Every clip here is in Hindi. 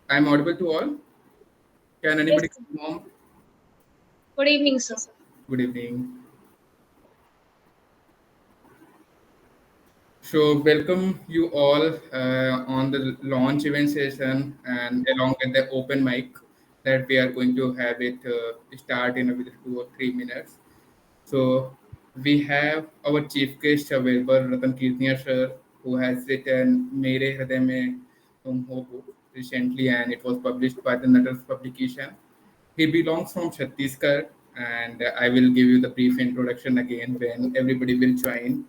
I'm audible to all. Can Yes, anybody sir. confirm? Good evening, sir. Good evening. So, welcome you all on the launch event session and along with the open mic that we are going to have it start in within 2 or 3 minutes. So, we have our chief guest available, Ratan Kirtniya sir, who has written Mere Hriday Mein Tum Ho book recently and it was published by the Nuttals publication. He belongs from Chhattisgarh, and I will give you the brief introduction again when everybody will join.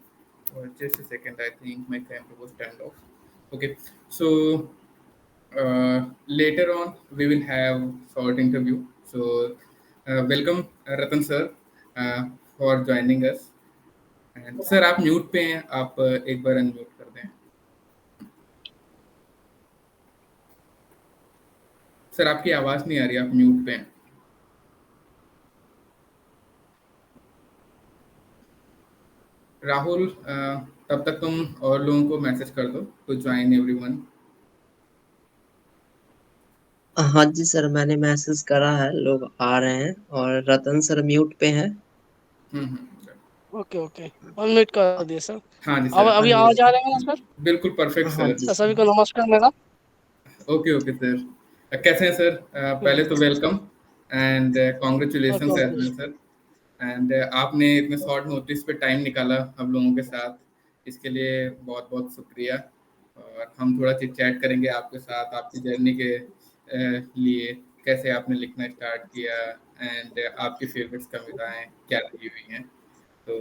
Just a second, I think my camera was turned off. Okay, so later on we will have short interview. So welcome Ratan sir uh, for joining us. And sir आप म्यूट पे हैं आप एक बार अनम्यूट कर दें सर आपकी आवाज़ नहीं आ रही आप म्यूट पे हैं राहुल तब तक तुम और लोगों को मैसेज कर दो टू ज्वाइन एवरीवन हाँ जी सर, मैंने मैसेज करा है, लोग आ रहे हैं और रतन सर म्यूट पे हैं। सर। ओके ओके, अनम्यूट कर दिए सर। हाँ जी अब सर अभी आवाज आ रहा है ना सर? बिल्कुल परफेक्ट हाँ सर जी सर सर। सभी को नमस्कार मेरा। ओके ओके सर कैसे हैं सर पहले तो welcome and okay congratulation as okay well sir and आपने इतने शॉर्ट नोटिस पे टाइम निकाला हम लोगों के साथ इसके लिए बहुत बहुत शुक्रिया और हम थोड़ा चिट चैट करेंगे आपके साथ आपकी जर्नी के लिए कैसे आपने लिखना स्टार्ट किया एंड आपकी फेवरेट्स कविताएं क्या रही हुई हैं तो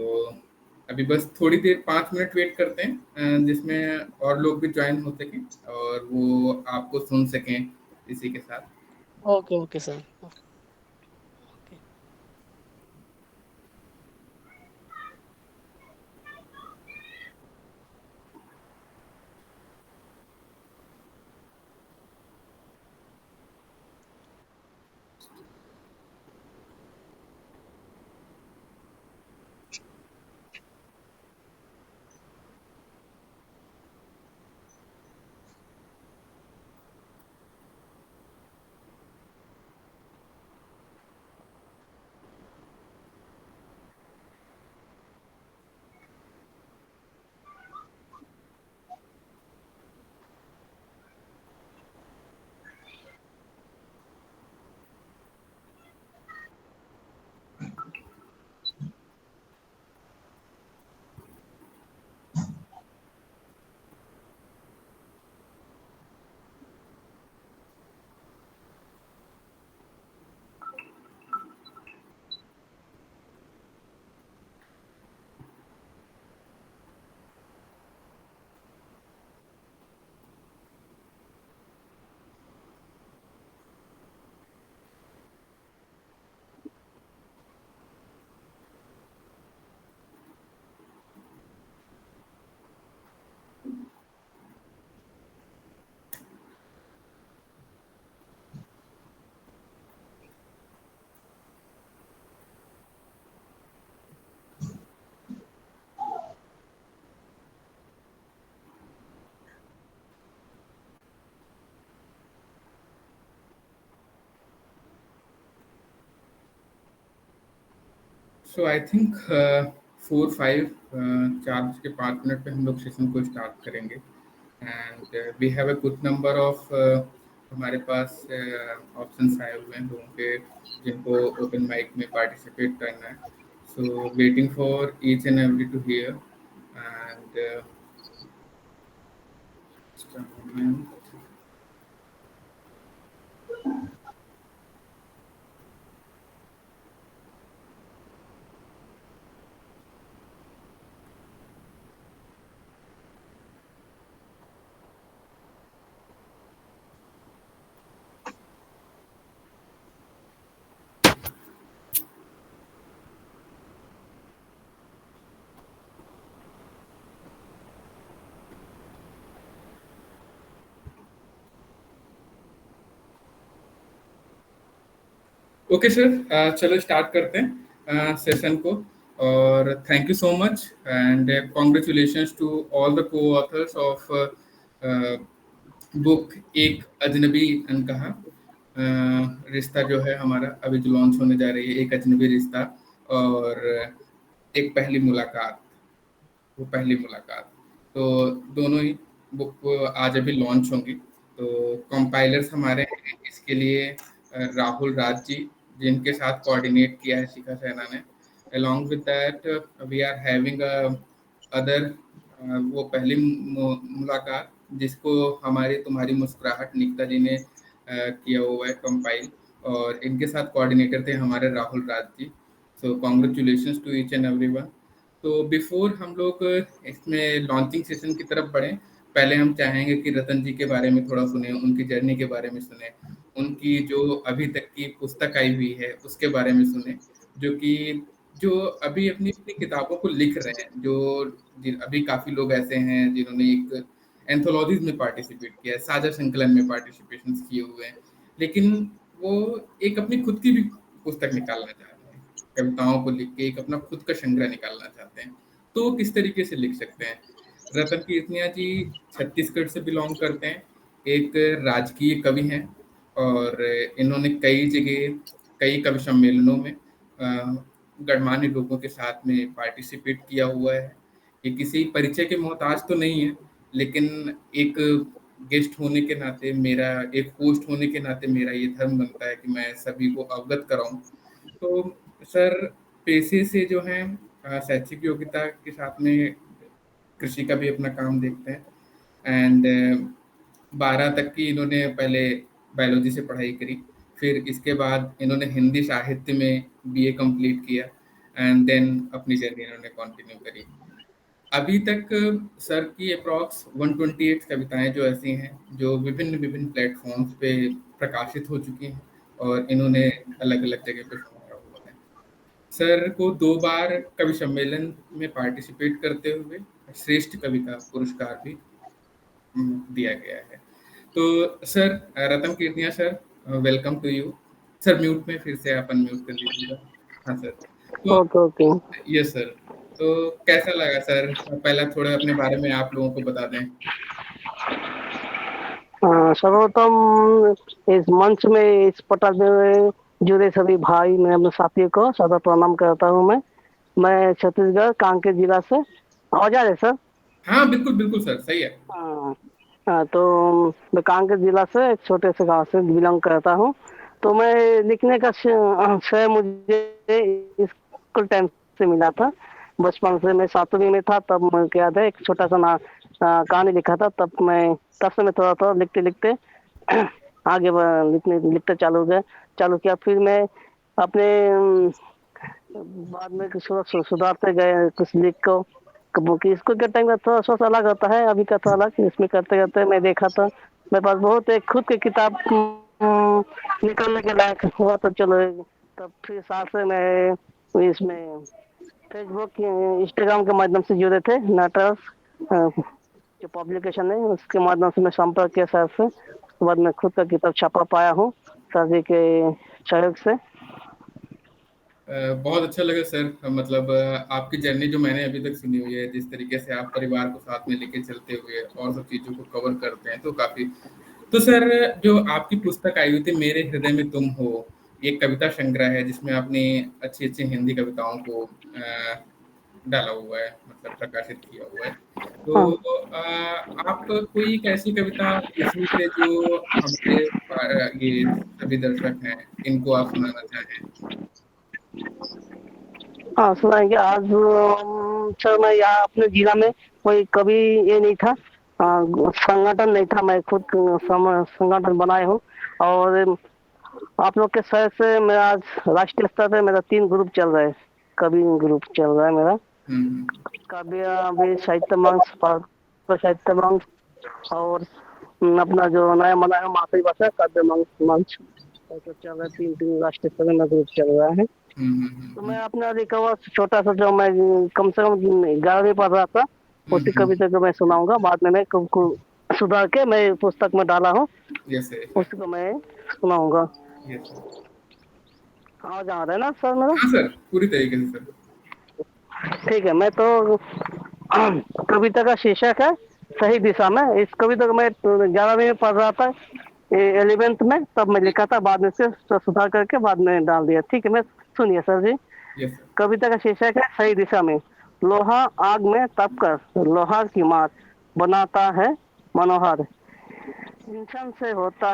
अभी बस थोड़ी देर 5 मिनट वेट करते हैं जिसमें और लोग भी ज्वाइन हो सकें और वो आपको सुन सकें इसी के साथ okay okay sir okay. So I think 4 5 4 बज के 5 मिनट पे हम लोग सेशन को स्टार्ट करेंगे and we have a good number of हमारे पास ऑप्शंस आए हुए हैं लोगों के जिनको ओपन माइक में पार्टिसिपेट करना है so waiting for each and every to hear and okay sir चलो स्टार्ट करते हैं सेशन को और thank you so much and congratulations to all the coauthors of book Ek Ajnabi अनकहा रिश्ता जो है हमारा अभी जो लॉन्च होने जा रही है, एक अजनबी रिश्ता और एक पहली मुलाकात, वो पहली मुलाकात। तो दोनों ही बुक आज अभी लॉन्च होंगी। तो कंपाइलर्स हमारे हैं इसके लिए राहुल राज जी, जिनके साथ कोऑर्डिनेट किया है शिखा सैना ने। Along with that we are having other वो पहली मुलाकात, जिसको हमारी तुम्हारी मुस्कुराहट निकिता जी ने किया हुआ है कंपाइल, और इनके साथ कोऑर्डिनेटर थे हमारे Rahul Raj ji. So congratulations to each and everyone. तो बिफोर हम लोग इसमें लॉन्चिंग सेशन की तरफ बढ़ें, पहले हम चाहेंगे कि रतन जी के बारे में थोड़ा सुने, उनकी जर्नी के बारे में सुने, उनकी जो अभी तक की पुस्तक आई हुई है उसके बारे में सुने, जो अभी अपनी अपनी किताबों को लिख रहे हैं। अभी काफ़ी लोग ऐसे हैं जिन्होंने एक एंथोलॉजीज में पार्टिसिपेट किया है, साझा संकलन में पार्टिसिपेशन किए हुए हैं, लेकिन वो एक अपनी खुद की भी पुस्तक निकालना चाहते हैं, कविताओं को लिख के एक अपना खुद का संग्रह निकालना चाहते हैं। तो किस तरीके से लिख सकते हैं? रतन कीर्तिया जी छत्तीसगढ़ से बिलोंग करते हैं, एक राजकीय कवि हैं, और इन्होंने कई जगह कई कवि सम्मेलनों में गणमान्य लोगों के साथ में पार्टिसिपेट किया हुआ है। ये किसी परिचय के मोहताज तो नहीं है, लेकिन एक गेस्ट होने के नाते, मेरा एक होस्ट होने के नाते मेरा ये धर्म बनता है कि मैं सभी को अवगत कराऊं। तो सर पेशे से जो है शैक्षिक योग्यता के साथ में कृषि का भी अपना काम देखते हैं, एंड 12 तक की इन्होंने पहले बायोलॉजी से पढ़ाई करी, फिर इसके बाद इन्होंने हिंदी साहित्य में बीए कंप्लीट किया, एंड देन अपनी जर्नी इन्होंने कंटिन्यू करी। अभी तक सर की अप्रॉक्स 128 कविताएं जो ऐसी हैं जो विभिन्न विभिन्न प्लेटफॉर्म्स पे प्रकाशित हो चुकी हैं, और इन्होंने अलग अलग जगह पे सुनाया हुआ है। सर को 2 बार कवि सम्मेलन में पार्टिसिपेट करते हुए श्रेष्ठ कवि का पुरस्कार भी दिया गया है। तो sir Ratan Kirtiya sir, welcome to you. Sir mute में फिर से आप अनम्यूट कर लीजिएगा। हाँ सर। तो ओके ओके। Yes sir. तो कैसा लगा सर? पहला थोड़ा अपने बारे में आप लोगों को बता दें। सर्वप्रथम इस मंच में इस पटल में जुड़े सभी भाई, मैं अपने साथियों को सदा प्रणाम करता हूँ। मैं छत्तीसगढ़ कांकेर जिला से। आवाज आ रही है सर? हाँ बिल्कुल बिल्कुल सर, सही है। तो मैं कांकेर जिला से एक छोटे से गांव से बिलोंग करता हूँ। तो मैं लिखने का श्रेय मुझे स्कूल टाइम से मिला था। बचपन से मैं 7वीं में था तब मैं क्या था, एक छोटा सा कहानी लिखा था। तब से मैं थोड़ा थोड़ा लिखते लिखते आगे लिखते चालू किया। फिर मैं अपने बाद में कुछ सुधारते गए, कुछ लिख को कि इसको के टाइम का थोड़ा सोच अलग होता है, अभी का थोड़ा अलग। इसमें करते करते मैं देखा तो मेरे पास बहुत एक खुद की किताब निकलने के लायक हुआ। तो चलो, तब फिर साथ से मैं इसमें फेसबुक इंस्टाग्राम के माध्यम से जुड़े थे। नाटक जो पब्लिकेशन है उसके माध्यम से मैं संपर्क किया सर से। उसके बाद मैं खुद का किताब छापा पाया हूँ सर जी के सहयोग से। बहुत अच्छा लगा सर। मतलब आपकी जर्नी जो मैंने अभी तक सुनी हुई है, जिस तरीके से आप परिवार को साथ में लेके चलते हुए और सब चीज़ों को कवर करते हैं, तो काफ़ी। तो सर जो आपकी पुस्तक आई हुई थी मेरे हृदय में तुम हो, ये कविता संग्रह है जिसमें आपने अच्छी अच्छी हिंदी कविताओं को डाला हुआ है, मतलब प्रकाशित किया हुआ है। तो आप कोई एक ऐसी कविता इसमें से जो हमारे ये सभी दर्शक हैं इनको आप सुनाना चाहें? हाँ सुनाएंगे। आज सर मैं यहाँ अपने जिला में कोई कभी ये नहीं था, संगठन नहीं था। मैं खुद संगठन बनाए हूँ, और आप लोग के सहयोग से मैं आज राष्ट्रीय स्तर पे मेरा 3 ग्रुप चल रहा है। कवि ग्रुप चल रहा है मेरा, काव्य साहित्य मंच, साहित्य मंच, और अपना जो नया बना है मातृभाषा काव्य मंच तो चल रहा है। 3 राष्ट्रीय स्तर में ग्रुप चल रहा है। तो मैं अपना रिकवर छोटा सा, जो मैं कम से कम 11वीं पढ़ रहा था, उसी कविता को मैं सुनाऊंगा। बाद में मैं सुधार के मैं पुस्तक में डाला हूँ, उसको मैं सुनाऊंगा। आवाज आ रहा है ना सर मेरा? हाँ सर, पूरी तरीके से सर। ठीक है। मैं तो कविता का शीर्षक है सही दिशा में। इस कविता को मैं 11वीं में पढ़ रहा था, 11th में, तब मैं लिखा था, बाद में से सुधार करके बाद में डाल दिया। ठीक है, मैं सुनिए सर जी। Yes sir. कविता का शीर्षक है सही दिशा में। लोहा आग में तपकर लोहार की मार बनाता है मनोहर। इंसान से होता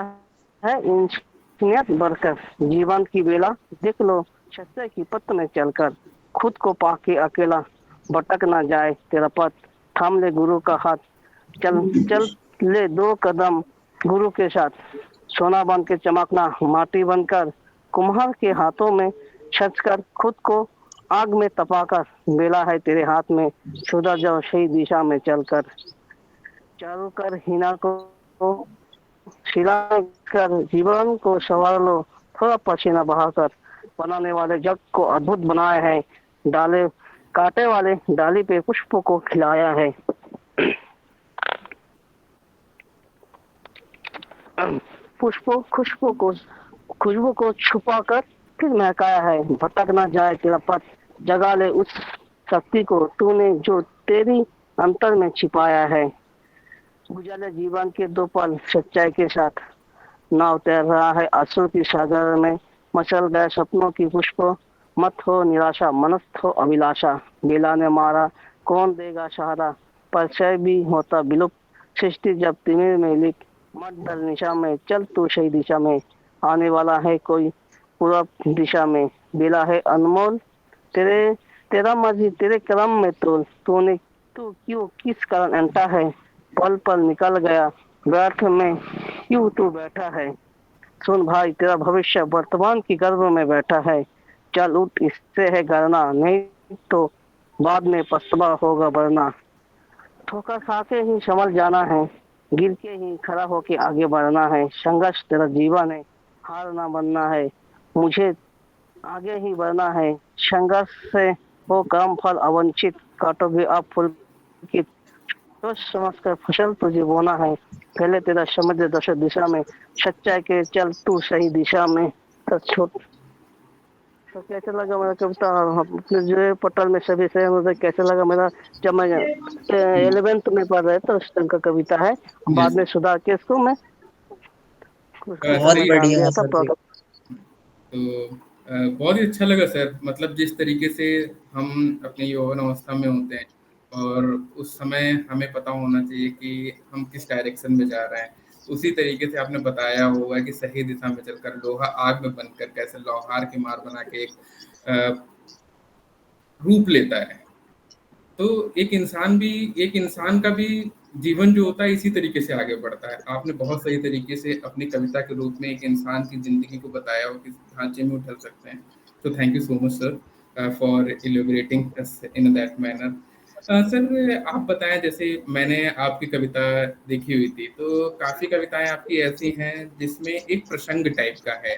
है इंसानियत बढ़कर। जीवन की बेला देख लो सच्चाई की पथ में चलकर। खुद को पाके अकेला भटक ना जाए तेरा पथ। थाम ले गुरु का हाथ, चल चल ले 2 कदम गुरु के साथ। सोना बन के चमकना माटी बनकर। कुम्हार के हाथों में छच कर खुद को आग में तपाकर। बेला है तेरे हाथ में, सुधर जाओ सही दिशा में चलकर। चारों कर हिना को सिला कर जीवन को संवार लो, थोड़ा पसीना बहाकर। बनाने वाले जग को अद्भुत बनाया है, डाले कांटे वाले डाली पे पुष्पों को खिलाया है। पुष्पों खुशबू को छुपा कर फिर महकाया है। भटक ना जाए तेरा पथ, जगा ले उस शक्ति को तूने जो तेरी अंतर में छिपाया है। गुजरे जीवन के 2 पल सच्चाई के साथ। नाव तैर रहा है आंसू की सागर में। मचल गए सपनों की पुष्प, मत हो निराशा मनस्थ हो अभिलाषा। बेला ने मारा कौन देगा सहारा, परिचय भी होता विलुप्त सृष्टि जब तिमिर में लिख। मत डर निशा में चल तू सही दिशा में, आने वाला है कोई पूरब दिशा में। बेला है अनमोल तेरे तेरा मर्जी तेरे करम में तोल। तू क्यों किस कारण अंटा है, पल पल निकल गया व्यर्थ में क्यों तू बैठा है। सुन भाई तेरा भविष्य वर्तमान की गर्भ में बैठा है। चल उठ इससे है करना, नहीं तो बाद में पछतावा होगा वरना। ठोकर खा के ही संभल जाना है, गिर के ही खड़ा होके आगे बढ़ना है। संघर्ष तेरा जीवन है, हार ना बनना है, मुझे आगे ही बढ़ना है। संघर्ष से हो कर्म फल अवंचित, काटोगे आप फूल की सोच समझ कर फसल तुझे बोना है। पहले तेरा समझ दश दिशा में, सच्चाई के चल तू सही दिशा में। तो कैसे लगा मेरा कविता, अपने जो पटल में सभी से मुझे कैसे लगा मेरा, जब मैं 11th में पढ़ रहे तो उस टाइम का कविता है। बाद यस में सुधार के इसको मैं बहुत सही। डाल बढ़िया दिया था सर जी। प्रोडक्ट। तो बहुत ही अच्छा लगा सर, मतलब जिस तरीके से हम अपनी यौवन अवस्था में होते हैं और उस समय हमें पता होना चाहिए कि हम किस डायरेक्शन में जा रहे हैं, उसी तरीके से आपने बताया होगा कि सही दिशा में चलकर लोहा आग में बनकर कैसे लोहार की मार बना के एक अ, रूप लेता है। तो एक इंसान का भी जीवन जो होता है इसी तरीके से आगे बढ़ता है। आपने बहुत सही तरीके से अपनी कविता के रूप में एक इंसान की जिंदगी को बताया हो किस ढांचे में उठल सकते हैं। तो thank you so much sir for elaborating in that manner. Sir आप बताएं, जैसे मैंने आपकी कविता देखी हुई थी, तो काफी कविताएं आपकी ऐसी हैं जिसमें एक प्रसंग टाइप का है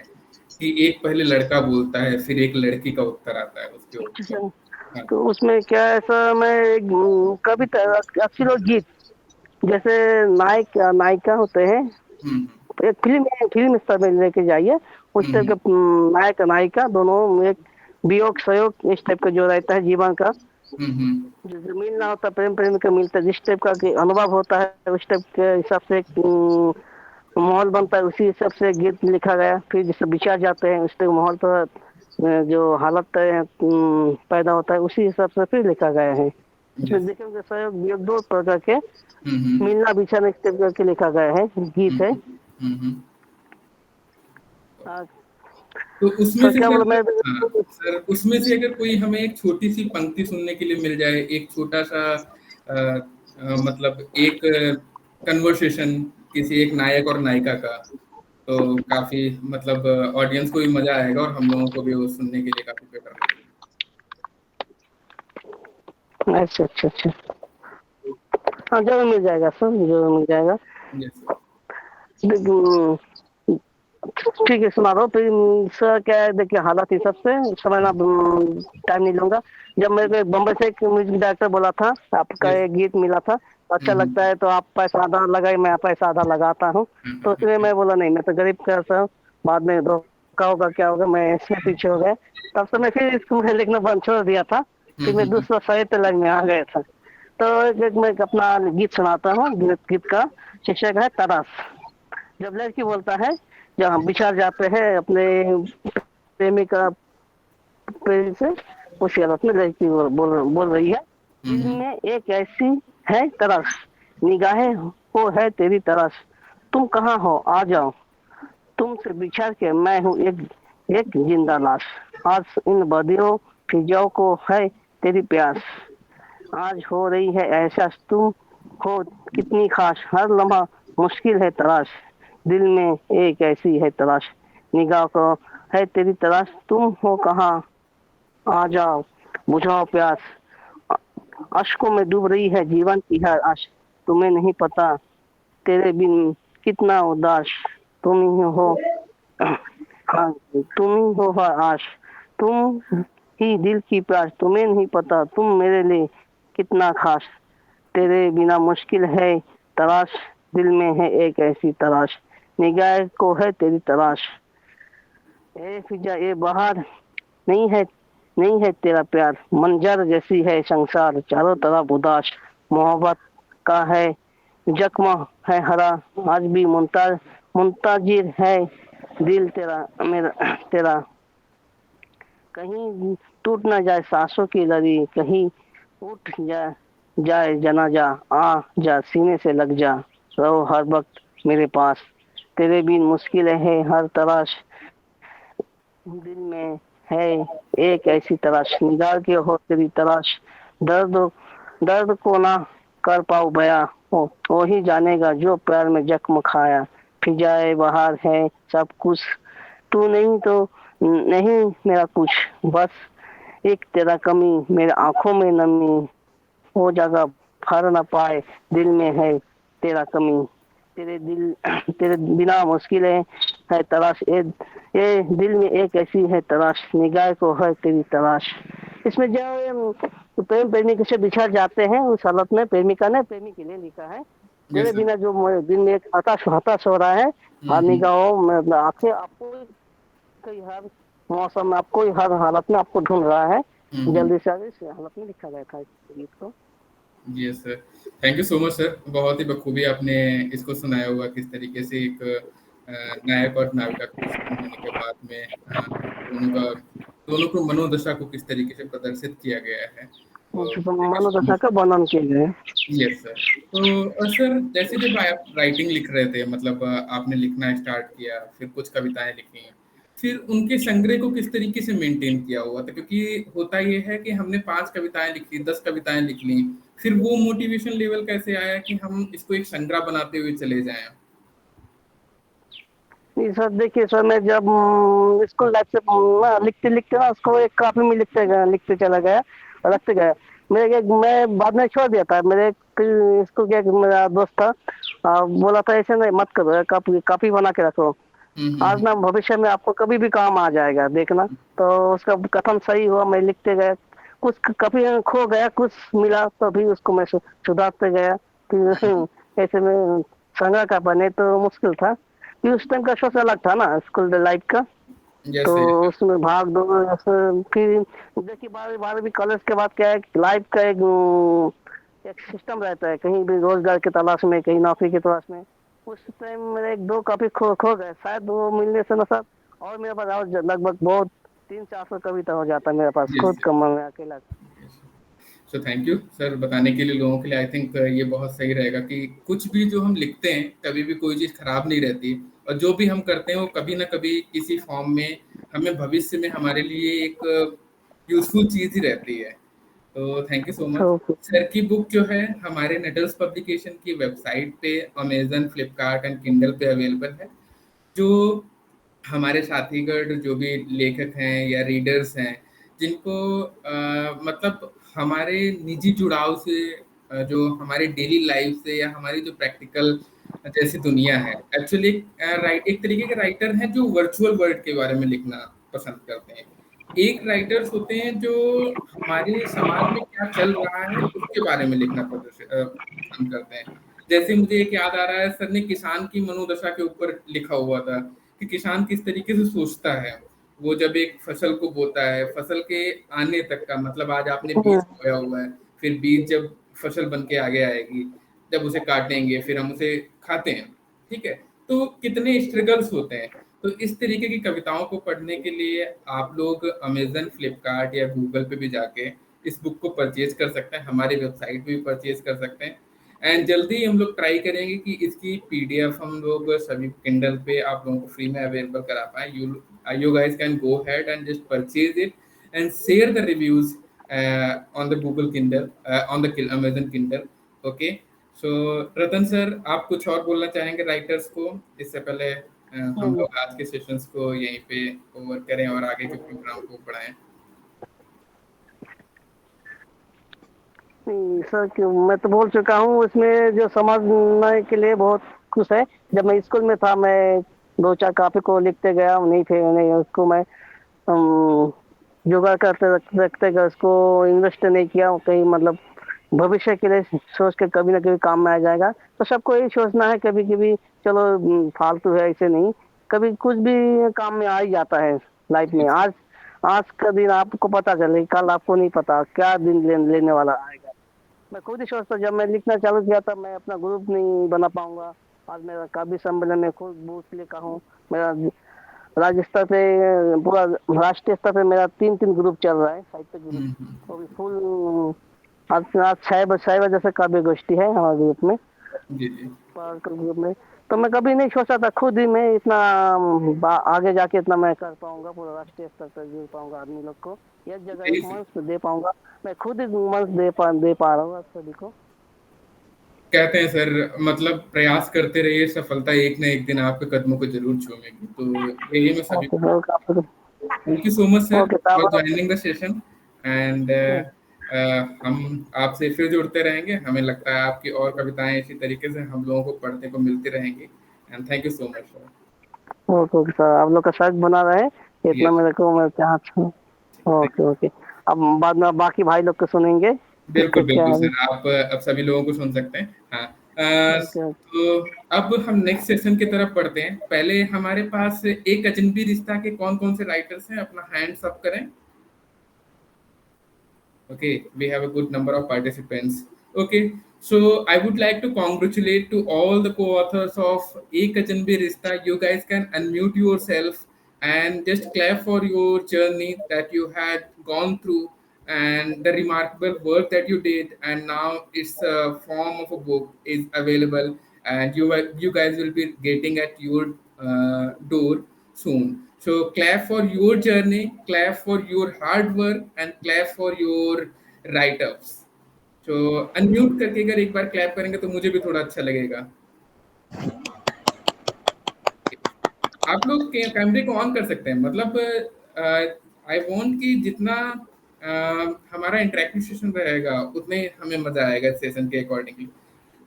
कि एक पहले लड़का बोलता है, फिर एक लड़की का उत्तर आता है उसके ऊपर। हाँ। तो उसमें क्या है सर, मैं एक कविता अच्छी लोग गीत, जैसे नायिका होते हैं, हम्म एक फिल्म स्तर में लेके जाइए। उस टाइप हम्म के नायक नायिका दोनों एक वियोग सहयोग इस टाइप का जो रहता है जीवन का। जैसे मिलना होता है, प्रेम प्रेम का मिलता है, जिस टाइप का कि अनुभव होता है उस टाइप के हिसाब से एक माहौल बनता है, उसी हिसाब से गीत लिखा गया। फिर जैसे विचार जाते हैं उस टाइप माहौल पर जो हालत पैदा होता है उसी हिसाब से फिर लिखा गया है। इसमें यस। देखेंगे सहयोग वियोग 2 प्रकार के हम्म मिलना बिछाना इस टाइप करके लिखा गया है, गीत है। हम्म। हाँ, तो उसमें सर से क्या सर, बोला मैं। हाँ सर, उसमें से अगर कोई हमें एक छोटी सी पंक्ति सुनने के लिए मिल जाए, एक छोटा सा मतलब एक कन्वर्सेशन किसी एक नायक और नायिका का, तो काफी मतलब ऑडियंस को भी मजा आएगा और हम लोगों को भी वो सुनने के लिए काफी बेटर लगेगा। अच्छा अच्छा अच्छा, हाँ जरूर मिल जाएगा सर, जरूर मिल जाएगा। यस देख, ठीक है सुना दो फिर। सर क्या है, देखिए हालात हिसाब से समझना, टाइम नहीं लूंगा। जब मेरे को बम्बई से एक म्यूजिक डायरेक्टर बोला था आपका यस। एक गीत मिला था, अच्छा लगता है तो आप पैसा आधा लगाए, मैं पैसा आधा लगाता हूँ। तो इसलिए मैं बोला नहीं, मैं तो गरीब का बाद में धोखा होगा क्या होगा, मैं इसमें पीछे हो गया। तब से मैं फिर इसको मैं लिखना बंद छोड़ दिया था। फिर मैं दूसरा साहित्य लाइन में आ गया था। तो एक मैं एक अपना गीत सुनाता हूँ। गीत का शीर्षक है तरस। जब लड़की बोलता है, जब हम बिछड़ जाते हैं अपने प्रेमिका प्रेम से, उसी हालत में लड़की बोल रही है, दिल हम्म। में एक ऐसी है तरस, निगाहें हो है तेरी तरस, तुम कहाँ हो आ जाओ, तुमसे बिछड़ के मैं हूँ एक एक जिंदा लाश, आज इन बदियों फिजाओं को है तेरी प्यास, आज हो रही है एहसास तुम हो कितनी खास, हर लम्हा मुश्किल है तलाश, दिल में एक ऐसी है तलाश, निगाह को है तेरी तलाश, तुम हो कहाँ आ जाओ, बुझाओ प्यास, अश्कों में डूब रही है जीवन की हर आश, तुम्हें नहीं पता तेरे बिन कितना उदास, तुम ही हो, हाँ तुम ही हो हर आश, तुम ही दिल की प्यास, तुम्हें नहीं पता तुम मेरे लिए कितना खास, तेरे बिना मुश्किल है तलाश, दिल में है एक ऐसी तलाश, निगाह को है तेरी तलाश, ए फिजा ए बहार नहीं है, नहीं है तेरा प्यार, मंजर जैसी है संसार, चारों तरफ उदास, मोहब्बत का है जख्म है हरा, आज भी मुंताजिर है दिल तेरा मेरा तेरा, कहीं टूट ना जाए सांसों की लड़ी, कहीं उठ जाए जनाजा, आ जा सीने से लग जा, रहो हर वक्त मेरे पास, तेरे बिन मुश्किल है हर तलाश, दिल में है एक ऐसी तलाश, निगाह के हो तेरी तलाश, दर्द दर्द को ना कर पाऊँ बयां, वो ही जानेगा जो प्यार में जख्म खाया, फिजाए बहार है सब कुछ, तू नहीं तो नहीं मेरा कुछ, बस एक तेरा कमी, मेरे आंखों में नमी, वो जगह भर न पाए, दिल में है तेरा कमी, तेरे बिना मुश्किल है तलाश, ये दिल में एक ऐसी है तलाश, निगाह को है तेरी तलाश। इसमें जो प्रेम प्रेमिका से बिछड़ जाते हैं, उस हालत में प्रेमिका ने प्रेमी के लिए लिखा है, यस तेरे सर। बिना जो दिल में एक हताश हताश हो रहा है, हर हम्म। निगाहों में आंखें आपको कई हर मौसम में आपको हर हालत में आपको ढूंढ रहा है, हम्म। जल्दी से आगे इस हालत में लिखा गया था इस गीत को। Yes sir. Thank you so much sir, बहुत ही बखूबी आपने इसको सुनाया हुआ, किस तरीके से एक नायक और नाविका के संग होने के बाद में दोनों को मनोदशा को किस तरीके से प्रदर्शित किया गया है, तो थैंक यू सो मनोदशा मच। का वर्णन किया गया है। Yes sir. तो सर, जैसे जब आप राइटिंग लिख रहे थे, मतलब आपने लिखना स्टार्ट किया, फिर कुछ कविताएं लिखी, फिर उनके संग्रह को किस तरीके से मेंटेन किया हुआ था? क्योंकि होता ये है कि हमने 5 कविताएं लिख ली, 10 कविताएं लिख ली, फिर वो मोटिवेशन लेवल कैसे आया कि हम इसको एक संग्रह बनाते हुए चले जाएं? नहीं सर, देखिए सर, मैं जब स्कूल लाइफ से ना लिखते लिखते ना उसको एक कॉपी में लिखते गया, लिखते चला गया, रखते गया। मैं बाद में छोड़ दिया था। मेरे स्कूल के एक मेरा दोस्त था, बोला था ऐसे नहीं मत करो, कॉपी कॉपी बना के रखो, आज हम्म। ना भविष्य में आपको कभी भी काम आ जाएगा, देखना। तो उसका कथन सही हुआ, मैं लिखते गया, कुछ कभी खो गया, कुछ मिला तो भी उसको मैं सुधारते गया। फिर ऐसे में संग्रह का बने तो मुश्किल था, कि उस टाइम का सोच अलग था ना स्कूल लाइफ का, तो जैसे उसमें भाग दो फिर देखिए 12वीं कॉलेज के बाद क्या है, लाइफ का एक सिस्टम रहता है, कहीं भी रोजगार की तलाश में, कहीं नौकरी की तलाश में। उस टाइम मेरे एक दो कॉपी खो गए, शायद वो मिलने से ना सर, और मेरे पास और लगभग बहुत 300-400 कविता हो जाता है मेरे पास, खुद जैसे का मन में अकेला। सो थैंक यू सर बताने के लिए लोगों के लिए। आई थिंक ये बहुत सही रहेगा कि कुछ भी जो हम लिखते हैं, कभी भी कोई चीज़ खराब नहीं रहती, और जो भी हम करते हैं वो कभी ना कभी किसी फॉर्म में हमें भविष्य में हमारे लिए एक यूजफुल चीज़ ही रहती है। तो थैंक यू सो मच तो सर। की बुक जो है हमारे नटल्स पब्लिकेशन की वेबसाइट पे, अमेजन, फ्लिपकार्ट एंड किंडल पे अवेलेबल है। जो हमारे साथीगण जो भी लेखक हैं या रीडर्स हैं, जिनको मतलब हमारे निजी जुड़ाव से, जो हमारे डेली लाइफ से या हमारी जो प्रैक्टिकल जैसी दुनिया है, एक्चुअली एक तरीके के राइटर हैं जो वर्चुअल वर्ल्ड के बारे में लिखना पसंद करते हैं। एक राइटर्स होते हैं जो हमारे समाज में क्या चल रहा है उसके बारे में लिखना पसंद करते हैं। जैसे मुझे एक याद आ रहा है, सर ने किसान की मनोदशा के ऊपर लिखा हुआ था कि किसान किस तरीके से सोचता है। वो जब एक फसल को बोता है, फसल के आने तक का मतलब, आज आपने बीज बोया हुआ है, फिर बीज जब फसल बन के आगे आएगी, जब उसे काटेंगे फिर हम उसे खाते हैं, ठीक है। तो कितने स्ट्रगल्स होते हैं। तो इस तरीके की कविताओं को पढ़ने के लिए आप लोग अमेजन, फ्लिपकार्ट या गूगल पे भी जाके इस बुक को परचेज कर सकते हैं, हमारी वेबसाइट पे भी परचेज कर सकते हैं। एंड जल्दी हम लोग ट्राई करेंगे कि इसकी पीडीएफ हम लोग सभी किंडल पे आप लोगों को फ्री में अवेलेबल करा पाए। You guys can go ahead and just purchase it and share the reviews on the Google Kindle, on the Amazon Kindle. Okay, so Ratan sir, आप कुछ और बोलना चाहेंगे राइटर्स को, इससे पहले हम लोग आज के सेशंस को यहीं पे ओवर करें और आगे के प्रोग्राम को बढ़ाएं। नहीं सर, क्यों, मैं तो बोल चुका हूँ। इसमें जो समझने के लिए बहुत कुछ है। जब मैं स्कूल में था, मैं 2-4 कॉपी को लिखते गया, नहीं थे नहीं, उसको मैं जुगाड़ करते रखते गए, उसको इन्वेस्ट नहीं किया कहीं, मतलब भविष्य के लिए सोच के कभी ना कभी काम में आ जाएगा। तो सबको यही सोचना है, कभी कभी चलो फालतू है, ऐसे नहीं, कभी कुछ भी काम में आ ही जाता है लाइफ में। आज आज का दिन आपको पता चले, कल आपको नहीं पता क्या दिन लेने वाला आएगा। मैं खुद ही सोचता, जब मैं लिखना चालू किया था, मैं अपना ग्रुप नहीं बना पाऊंगा। आज मेरा काव्य सम्मेलन में खुद बूथ लिखा हूँ। मेरा राज्य स्तर पे, पूरा राष्ट्रीय स्तर पे मेरा 3 ग्रुप चल रहा है, साहित्य ग्रुप। वो भी फुल। आज 6 बजे से काव्य गोष्ठी है हमारे ग्रुप में, जी जी, ग्रुप में। तो मैं कभी नहीं सोचा था खुद ही मैं इतना आगे जाके इतना मैं कर पाऊंगा, पूरा राष्ट्रीय स्तर पर जुड़ पाऊंगा, आदमी लोग को एक जगह एक मंच दे पाऊंगा। मैं खुद ही मंच दे पा रहा हूँ सभी को। कहते हैं सर, मतलब प्रयास करते रहिए, सफलता एक ना एक दिन आपके कदमों को जरूर छूएगी। तो यही मैं सभी, thank you so much sir for joining the session. And हम आपसे फिर जुड़ते रहेंगे। हमें लगता है आपकी और कविताएं इसी तरीके से हम लोगों को पढ़ने को मिलती रहेंगी। And thank you so much sir. Okay sir, आप लोग का साथ बना रहे, इतना मेरे को मैं चाहता हूँ। ओके। अब बाद में बाकी भाई लोग को सुनेंगे। बिल्कुल बिल्कुल सर, आप अब सभी लोगों को सुन सकते हैं। हाँ, तो अब हम नेक्स्ट सेशन की तरफ पढ़ते हैं। पहले हमारे पास एक अजनबी रिश्ता के कौन कौन से राइटर्स हैं, अपना हैंड्स अप करें। Okay, we have a good number of participants. Okay, so I would like to congratulate to all the co-authors of Ek Ajanbi Rishta. You guys can unmute yourself and just clap for your journey that you had gone through and the remarkable work that you did. And now it's a form of a book is available, and you guys will be getting at your door soon. So clap for your journey, clap for your hard work, and clap for your write-ups. तो अनम्यूट करके अगर एक बार क्लैप करेंगे तो मुझे भी थोड़ा अच्छा लगेगा। आप लोग कैमरे को ऑन कर सकते हैं। मतलब आई वांट कि जितना हमारा इंटरेक्टिव सेशन रहेगा उतने हमें मजा आएगा सेशन के अकॉर्डिंगली।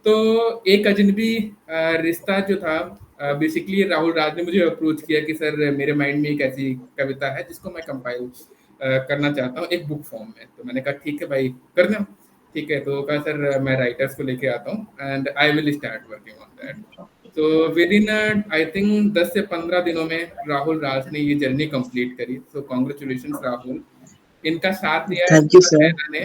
तो एक अजनबी रिश्ता जो था, बेसिकली राहुल राज ने मुझे अप्रोच किया कि सर मेरे माइंड में एक ऐसी कविता है जिसको मैं कंपाइल करना चाहता हूँ एक बुक फॉर्म में। तो मैंने कहा ठीक है भाई, करना। ठीक है, तो कहा सर मैं राइटर्स को लेके आता हूँ and I will start working on that. तो विद इन आई थिंक 10 से 15 दिनों में राहुल राज ने ये जर्नी कंप्लीट करी। सो कॉन्ग्रेचुलेशन राहुल, इनका साथ दिया है थैंक यू सर। ने,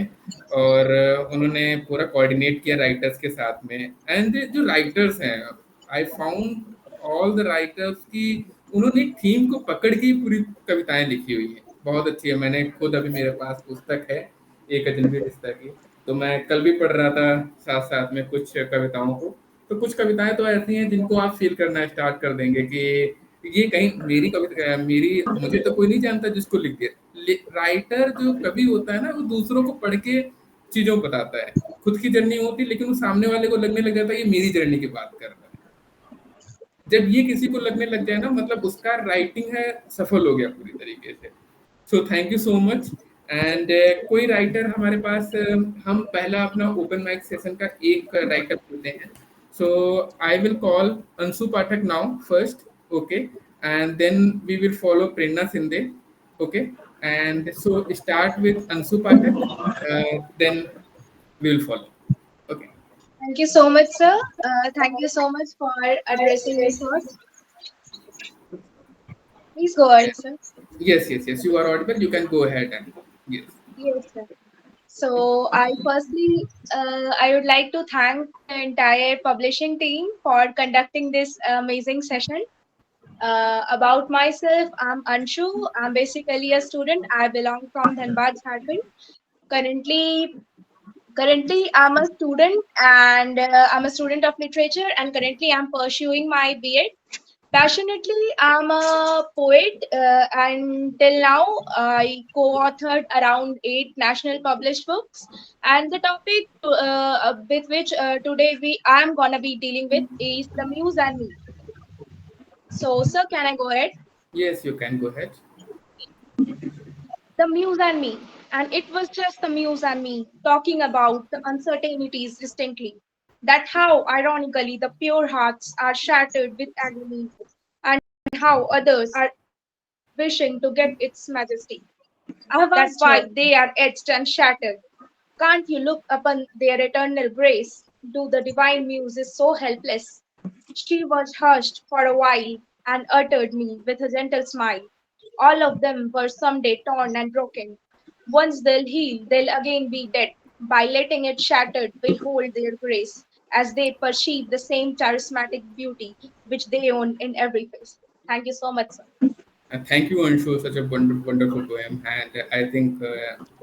और उन्होंने पूरा कोऑर्डिनेट किया राइटर्स के साथ में। एंड जो राइटर्स हैं, I found all the writers की उन्होंने एक थीम को पकड़ के पूरी कविताएं लिखी हुई है, बहुत अच्छी है। मैंने खुद अभी मेरे पास पुस्तक है एक अजनबी रिश्ता की, तो मैं कल भी पढ़ रहा था साथ साथ में कुछ कविताओं को। तो कुछ कविताएं तो ऐसी हैं जिनको आप फील करना स्टार्ट कर देंगे कि ये कहीं मेरी कविता, मुझे तो कोई नहीं जानता जिसको लिख दिया। राइटर जो कवि होता है ना, वो दूसरों को पढ़ के चीजों को बताता है। खुद की जर्नी होती, लेकिन वो सामने वाले को लगने लग जाता है ये मेरी जर्नी की बात कर रहा है। जब ये किसी को लगने लग जाए ना, मतलब उसका राइटिंग है सफल हो गया पूरी तरीके से। सो thank you so much. And कोई राइटर हमारे पास, हम पहला अपना ओपन माइक सेशन का एक राइटर लेते हैं। So I will call Anshu Pathak now first, okay, and then we will follow Prerna Sindhe, okay, and so start with Ansu Pathak, then we will follow. Okay. Thank you so much, sir. Thank you so much for addressing me first. Please go ahead, sir. Yes. You are audible. You can go ahead and yes. Yes, sir. So I would like to thank the entire publishing team for conducting this amazing session. About myself, I'm Anshu. I'm basically a student. I belong from Dhanbad, Jharkhand. Currently, currently I'm a student, and I'm a student of literature, and currently I'm pursuing my BEd. Passionately, I'm a poet, and till now I co-authored around 8 national published books. And the topic with which today I'm gonna be dealing with is the muse and me. So, sir, can I go ahead? Yes, you can go ahead. The muse and me. And it was just the muse and me talking about the uncertainties distinctly. That how, ironically, the pure hearts are shattered with agony, and how others are wishing to get its majesty. I have That's asked why her. they are etched and shattered. Can't you look upon their eternal grace? Do the divine muse is so helpless. She was hushed for a while and uttered me with a gentle smile. All of them were someday torn and broken. Once they'll heal, they'll again be dead. By letting it shattered, behold their grace, as they perceive the same charismatic beauty which they own in every face. Thank you so much, sir. Thank you, Anshu. Such a wonderful poem, and I think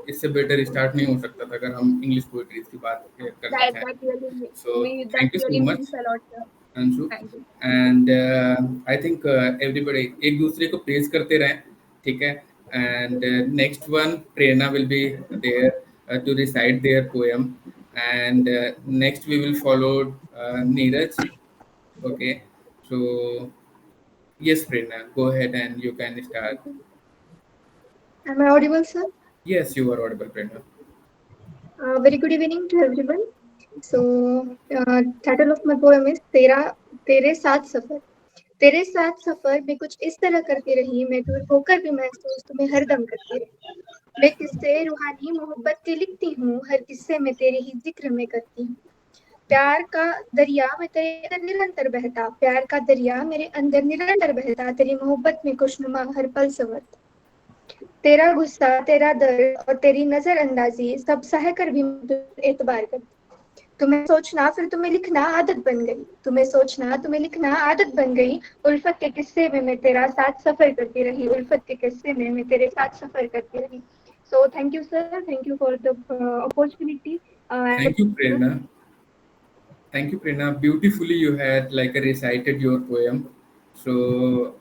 इससे better start नहीं हो सकता था अगर हम English poetry की बात करना That चाहें. So that thank you so really much, means a lot, sir. Anshu. Thank you. And I think everybody एक दूसरे को praise करते रहें, ठीक है? And next one, Prerna will be there to recite their poem, and next we will follow Neeraj. Okay, so yes, Prerna, go ahead and you can start. Am I audible, sir? Yes, you are audible, Prerna. Very good evening to everyone. So, title of my poem is तेरे साथ सफर. तेरे साथ सफर मैं कुछ इस तरह करती रही, मैं दूर होकर भी महसूस तुम्हें हरदम करती रही. मैं किस्से रूहानी मोहब्बत के लिखती हूँ, हर किस्से में तेरे ही जिक्र में करती हूँ. प्यार का दरिया में तेरे अंदर निरंतर बहता, प्यार का दरिया मेरे अंदर निरंतर बहता, तेरी मोहब्बत में खुशनुमा हर पल संवरता. तेरा गुस्सा, तेरा दर्द और तेरी नजरअंदाजी सब सहकर भी एतबार करती. तुम्हें सोचना फिर तुम्हें लिखना आदत बन गई, तुम्हें सोचना तुम्हें लिखना आदत बन गई. उल्फत के किस्से में मैं तेरा साथ सफर करती रही, उल्फत के किस्से में मैं तेरे साथ सफर करती रही. So thank you, sir. Thank you for the opportunity. Thank you, Prerna. Thank you, Prerna. Beautifully, you had like recited your poem. So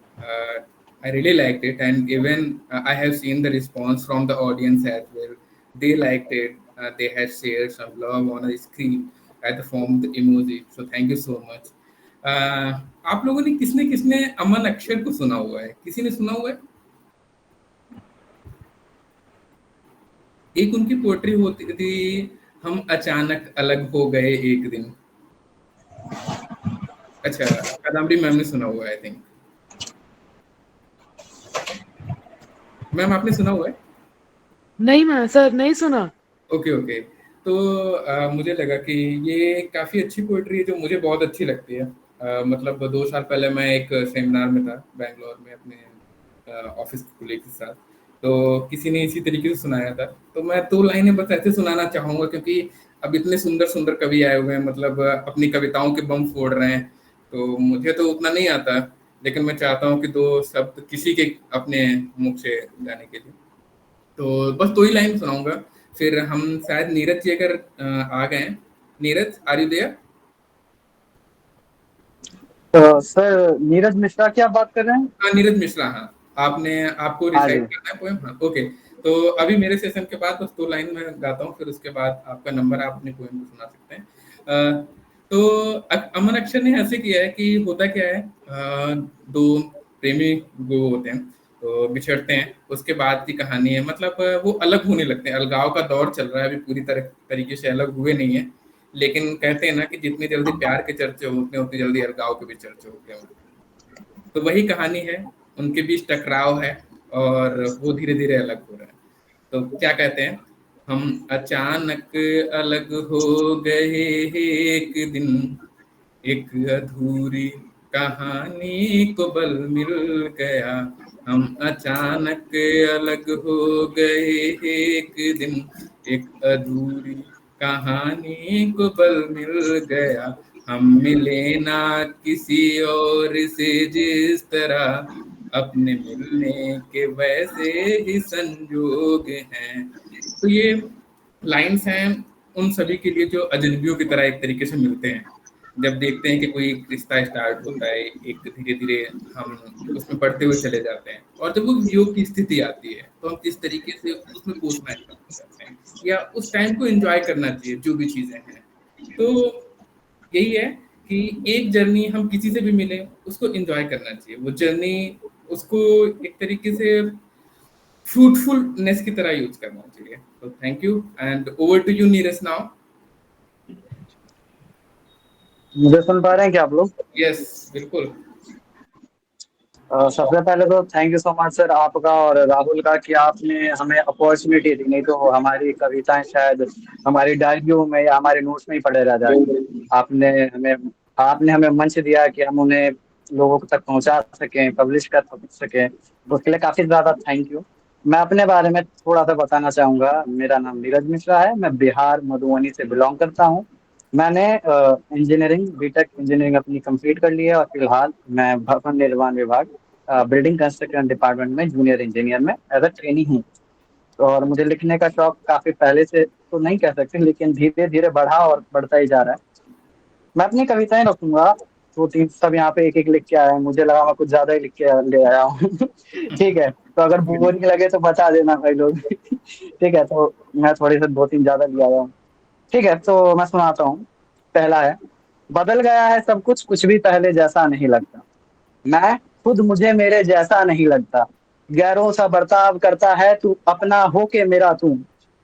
I really liked it, and even I have seen the response from the audience as well. They liked it. They had shared some love on the screen at the form of the emoji. So thank you so much. आप लोगों ने किसने किसने अमन अक्षर को सुना हुआ है? किसी ने सुना हुआ है? एक उनकी पोएट्री होती थी, हम अचानक अलग हो गए एक दिन. अच्छा, कादम्बरी मैम ने सुना हुआ है, आई थिंक. मैम आपने सुना हुआ है? नहीं मैं सर नहीं सुना. Okay okay. तो मुझे लगा कि ये काफ़ी अच्छी पोएट्री है जो मुझे बहुत अच्छी लगती है. मतलब 2 साल पहले मैं एक सेमिनार में था बैंगलोर में अपने ऑफिस कोलीग के साथ. तो किसी ने इसी तरीके से सुनाया था. तो मैं 2 लाइनें बस ऐसे सुनाना चाहूँगा क्योंकि अब इतने सुंदर सुंदर कवि आए हुए हैं, मतलब अपनी कविताओं के बम फोड़ रहे हैं. तो मुझे तो उतना नहीं आता, लेकिन मैं चाहता हूँ कि 2 शब्द किसी के अपने मुख से गाने के लिए. तो बस 2 ही लाइन सुनाऊंगा, फिर हम शायद नीरज जी अगर आ गए हैं. Neeraj, are you there? Sir Neeraj Mishra की आप बात कर रहे हैं? हाँ, नीरज मिश्रा. हाँ, आपको रिसाइट करना है पोएम. हाँ, ओके. तो अभी मेरे सेशन के बाद बस 2 लाइन में गाता हूँ, फिर उसके बाद आपका नंबर, आप अपनी पोएम को सुना सकते हैं. तो अमन अक्षर ने ऐसे किया है कि होता क्या है, 2 प्रेमी वो होते हैं, तो बिछड़ते हैं, उसके बाद की कहानी है. मतलब वो अलग होने लगते हैं, अलगाव का दौर चल रहा है, अभी पूरी तरीके से अलग हुए नहीं है, लेकिन कहते हैं ना कि जितनी जल्दी प्यार के चर्चे होते हैं उतनी जल्दी अलगाव के भी चर्चे होते हैं. तो वही कहानी है, उनके बीच टकराव है और वो धीरे धीरे अलग हो रहा है. तो क्या कहते हैं, हम अचानक अलग हो गए एक दिन, एक अधूरी कहानी को बल मिल गया. हम अचानक अलग हो गए एक दिन, एक अधूरी कहानी को बल मिल गया, हम मिले ना किसी और से जिस तरह अपने मिलने के वैसे ही संजोग हैं। तो ये लाइंस हैं उन सभी के लिए जो अजनबियों की तरह एक तरीके से मिलते हैं। जब देखते हैं कि कोई रिश्ता स्टार्ट होता है, एक धीरे धीरे हम उसमें बढ़ते हुए चले जाते हैं, और जब वो वियोग की स्थिति आती है तो हम किस तरीके से उसमें कोसना स्टार्ट करते हैं, या उस टाइम को एंजॉय करना चाहिए जो भी चीजें हैं। तो यही है कि एक जर्नी हम किसी से भी मिले उसको एंजॉय करना चाहिए, वो जर्नी उसको एक तरीके से फ्रूटफुलनेस की तरह यूज करना चाहिए। तो thank you and over to you Neeraj now. मुझे सुन पा रहे हैं क्या आप लोग? यस बिल्कुल। सबसे पहले तो thank you so much sir आपका और राहुल का कि आपने हमें अपॉर्चुनिटी दी, नहीं तो हमारी कविताएं शायद हमारी डायरियों में या हमारे नोट्स में ही पड़े रह जाती। आपने हमें मंच दिया कि हम उन्हें लोगों तक पहुंचा सकें, पब्लिश कर सकें, उसके लिए काफी ज्यादा थैंक यू। मैं अपने बारे में थोड़ा सा बताना चाहूंगा। मेरा नाम नीरज मिश्रा है, मैं बिहार मधुबनी से बिलोंग करता हूँ। मैंने इंजीनियरिंग बीटेक इंजीनियरिंग अपनी कंप्लीट कर ली है और फिलहाल मैं भवन निर्माण विभाग बिल्डिंग कंस्ट्रक्शन डिपार्टमेंट में जूनियर इंजीनियर में एज अ ट्रेनी हूँ। और मुझे लिखने का शौक काफी पहले से तो नहीं कह सकते, लेकिन धीरे धीरे बढ़ा और बढ़ता ही जा रहा है। मैं अपनी कविताएं रखूंगा, दो तीन सब यहाँ पे एक एक लिख के आया हूँ। मुझे लगा मैं कुछ ज्यादा ही लिख के ले आया हूँ। ठीक है, तो अगर बोरिंग लगे तो बता देना भाई लोग। ठीक है, तो मैं थोड़ी सी दो तीन ज्यादा ले आया हूँ। ठीक है, तो मैं सुनाता हूँ। पहला है, बदल गया है सब कुछ, कुछ भी पहले जैसा नहीं लगता। मैं खुद मुझे मेरे जैसा नहीं लगता। गैरों सा बर्ताव करता है तू अपना हो के मेरा तू।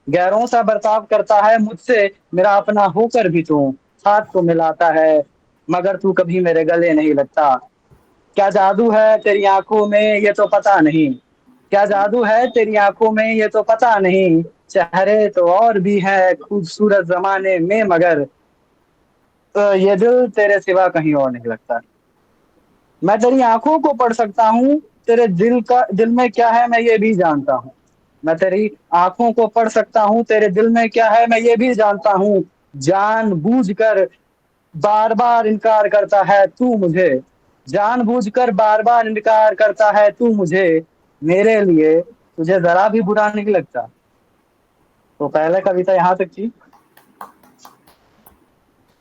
गैरों सा बर्ताव करता है मुझसे मेरा अपना होकर भी तू। हाथ तो मिलाता है मगर तू कभी मेरे गले नहीं लगता। क्या जादू है तेरी आंखों में ये तो पता नहीं। क्या जादू है तेरी आंखों में ये तो पता नहीं। चेहरे तो और भी है खूबसूरत जमाने में, मगर ये दिल तेरे सिवा कहीं और नहीं लगता। मैं तेरी आंखों को पढ़ सकता हूँ, तेरे दिल में क्या है मैं ये भी जानता हूँ। मैं तेरी आंखों को पढ़ सकता हूँ, तेरे दिल में क्या है मैं ये भी जानता हूँ। जानबूझकर बार बार इनकार करता है तू मुझे। जानबूझकर बार बार इनकार करता है तू मुझे। मेरे लिए तुझे जरा भी बुरा नहीं लगता। तो पहले कविता यहाँ तक थी।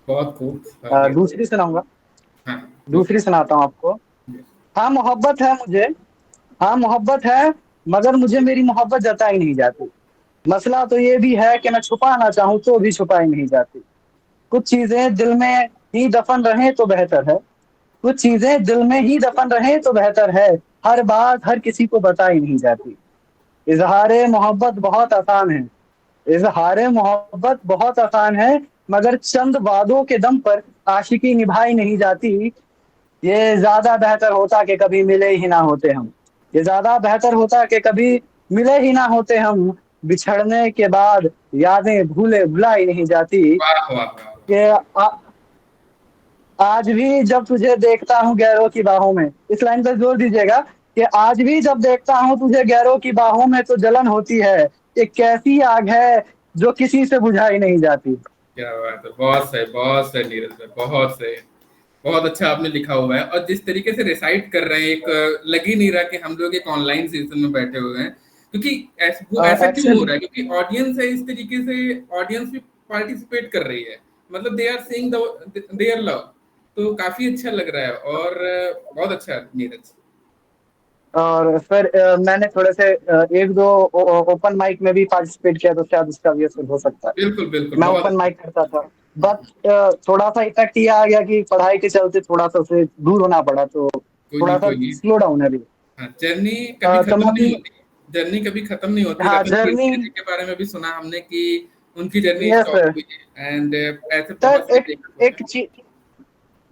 बहुत खूब आगे। दूसरी सुनाऊंगा। हाँ दूसरी सुनाता हूँ आपको। हाँ मोहब्बत है मुझे, हाँ मोहब्बत है, मगर मुझे मेरी मोहब्बत जताई नहीं जाती। मसला तो ये भी है कि मैं छुपाना चाहूँ तो भी छुपाई नहीं जाती। कुछ चीजें दिल में ही दफन रहे तो बेहतर है। कुछ चीजें दिल में ही दफन रहे तो बेहतर है। हर बात हर किसी को बताई नहीं जाती। इजहारे मोहब्बत बहुत आसान है। इजहारे मोहब्बत बहुत आसान है, मगर चंद वादों के दम पर आशिकी निभाई नहीं जाती। ये ज्यादा बेहतर होता कि कभी मिले ही ना होते हम। ये ज्यादा बेहतर होता कि कभी मिले ही ना होते हम। बिछड़ने के बाद यादें भुलाई नहीं जाती। वाह वाह वाह। कि आज भी जब तुझे देखता हूँ गैरों की बाहों में, इस लाइन पर जोर दीजिएगा, कि आज भी जब देखता हूँ तुझे गैरों की बाहों में तो जलन होती है। एक कैसी आग है जो किसी से बुझाई नहीं जाती। क्या बात है, बहुत सही नीरज भाई, बहुत सही। बहुत अच्छा आपने लिखा हुआ है, और जिस तरीके से रिसाइट कर रहे हैं, एक लग ही नहीं रहा कि हम लोग एक ऑनलाइन सेशन में बैठे हुए हैं। क्योंकि वो ऐसा क्यों हो रहा है, क्योंकि ऑडियंस है, इस तरीके से ऑडियंस भी पार्टिसिपेट कर रही है, मतलब they are seeing their love. तो काफी अच्छा लग रहा है, और बहुत अच्छा नीरज। और फिर मैंने थोड़े से एक दो ओपन माइक में भी पार्टिसिपेट किया, तो शायद उसका भी असर हो सकता है। बिल्कुल बिल्कुल, मैं बहुत ओपन माइक करता था, बट थोड़ा सा इफेक्ट ये आ गया कि पढ़ाई के चलते थोड़ा सा उसे दूर होना पड़ा, तो थोड़ा सा कोई नहीं। स्लो डाउन है अभी। हाँ, जर्नी कभी तो खत्म मैं नहीं अपनी, होती। जर्नी कभी खत्म नहीं होती। हाँ रतन जर्नी, कीर्ति जी के बारे में भी सुना हमने कि उनकी जर्नी यस स्टॉप सर। हुई है, एंड ऐसे बहुत सर से एक लेखक होते एक चीज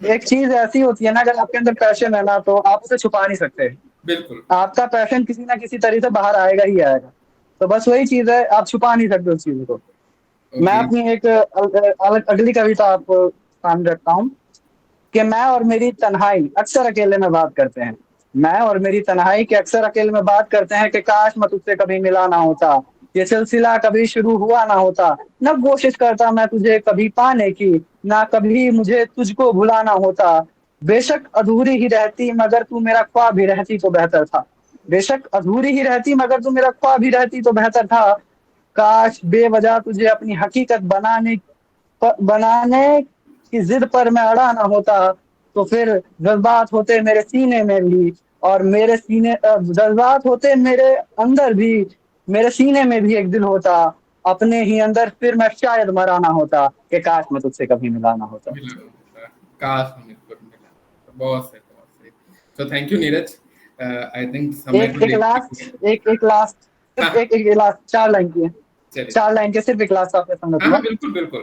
एक चीज ऐसी होती है ना, अगर आपके अंदर पैशन है ना तो आप उसे छुपा नहीं सकते। हैं। बिल्कुल। आपका पैशन किसी ना किसी तरीके से बाहर आएगा ही आएगा। तो बस वही चीज है, आप छुपा नहीं सकते उस चीज को। मैं ओके। अपनी एक अगली कविता आपको सामने रखता हूँ, कि मैं और मेरी तन्हाई अक्सर अकेले में बात करते हैं। मैं और मेरी तन्हाई के अक्सर अकेले में बात करते हैं कि काश मैं तुझसे कभी मिला ना होता। ये सिलसिला कभी शुरू हुआ ना होता, न कोशिश करता मैं तुझे कभी पाने की, ना कभी मुझे तुझको भुलाना होता। बेशक अधूरी ही रहती मगर तू मेरा ख्वाब भी रहती तो बेहतर था। बेशक अधूरी ही रहती मगर तू मेरा ख्वाब भी रहती तो बेहतर था। काश बेवजह तुझे अपनी हकीकत बनाने की जिद पर मैं अड़ा ना होता, तो फिर जज्बात होते मेरे सीने में भी, और मेरे सीने जज्बात होते मेरे अंदर भी, मेरे सीने में भी एक दिल होता। अपने ही अंदर फिर मैं शायद मरा ना होता, कि काश मैं तुझसे कभी मिला ना होता। मिला होता, काश हमें पर मिला होता। बहुत सही, बहुत सही। So thank you Neeraj. I think समय एक को एक देखते लास्ट एक लास्ट हुए, सिर्फ हाँ एक लास्ट 4 लाइन की है। चलिए, 4 लाइन के सिर्फ एक लास्ट आपसे समझ हाँ हाँ दूंगा। बिल्कुल बिल्कुल।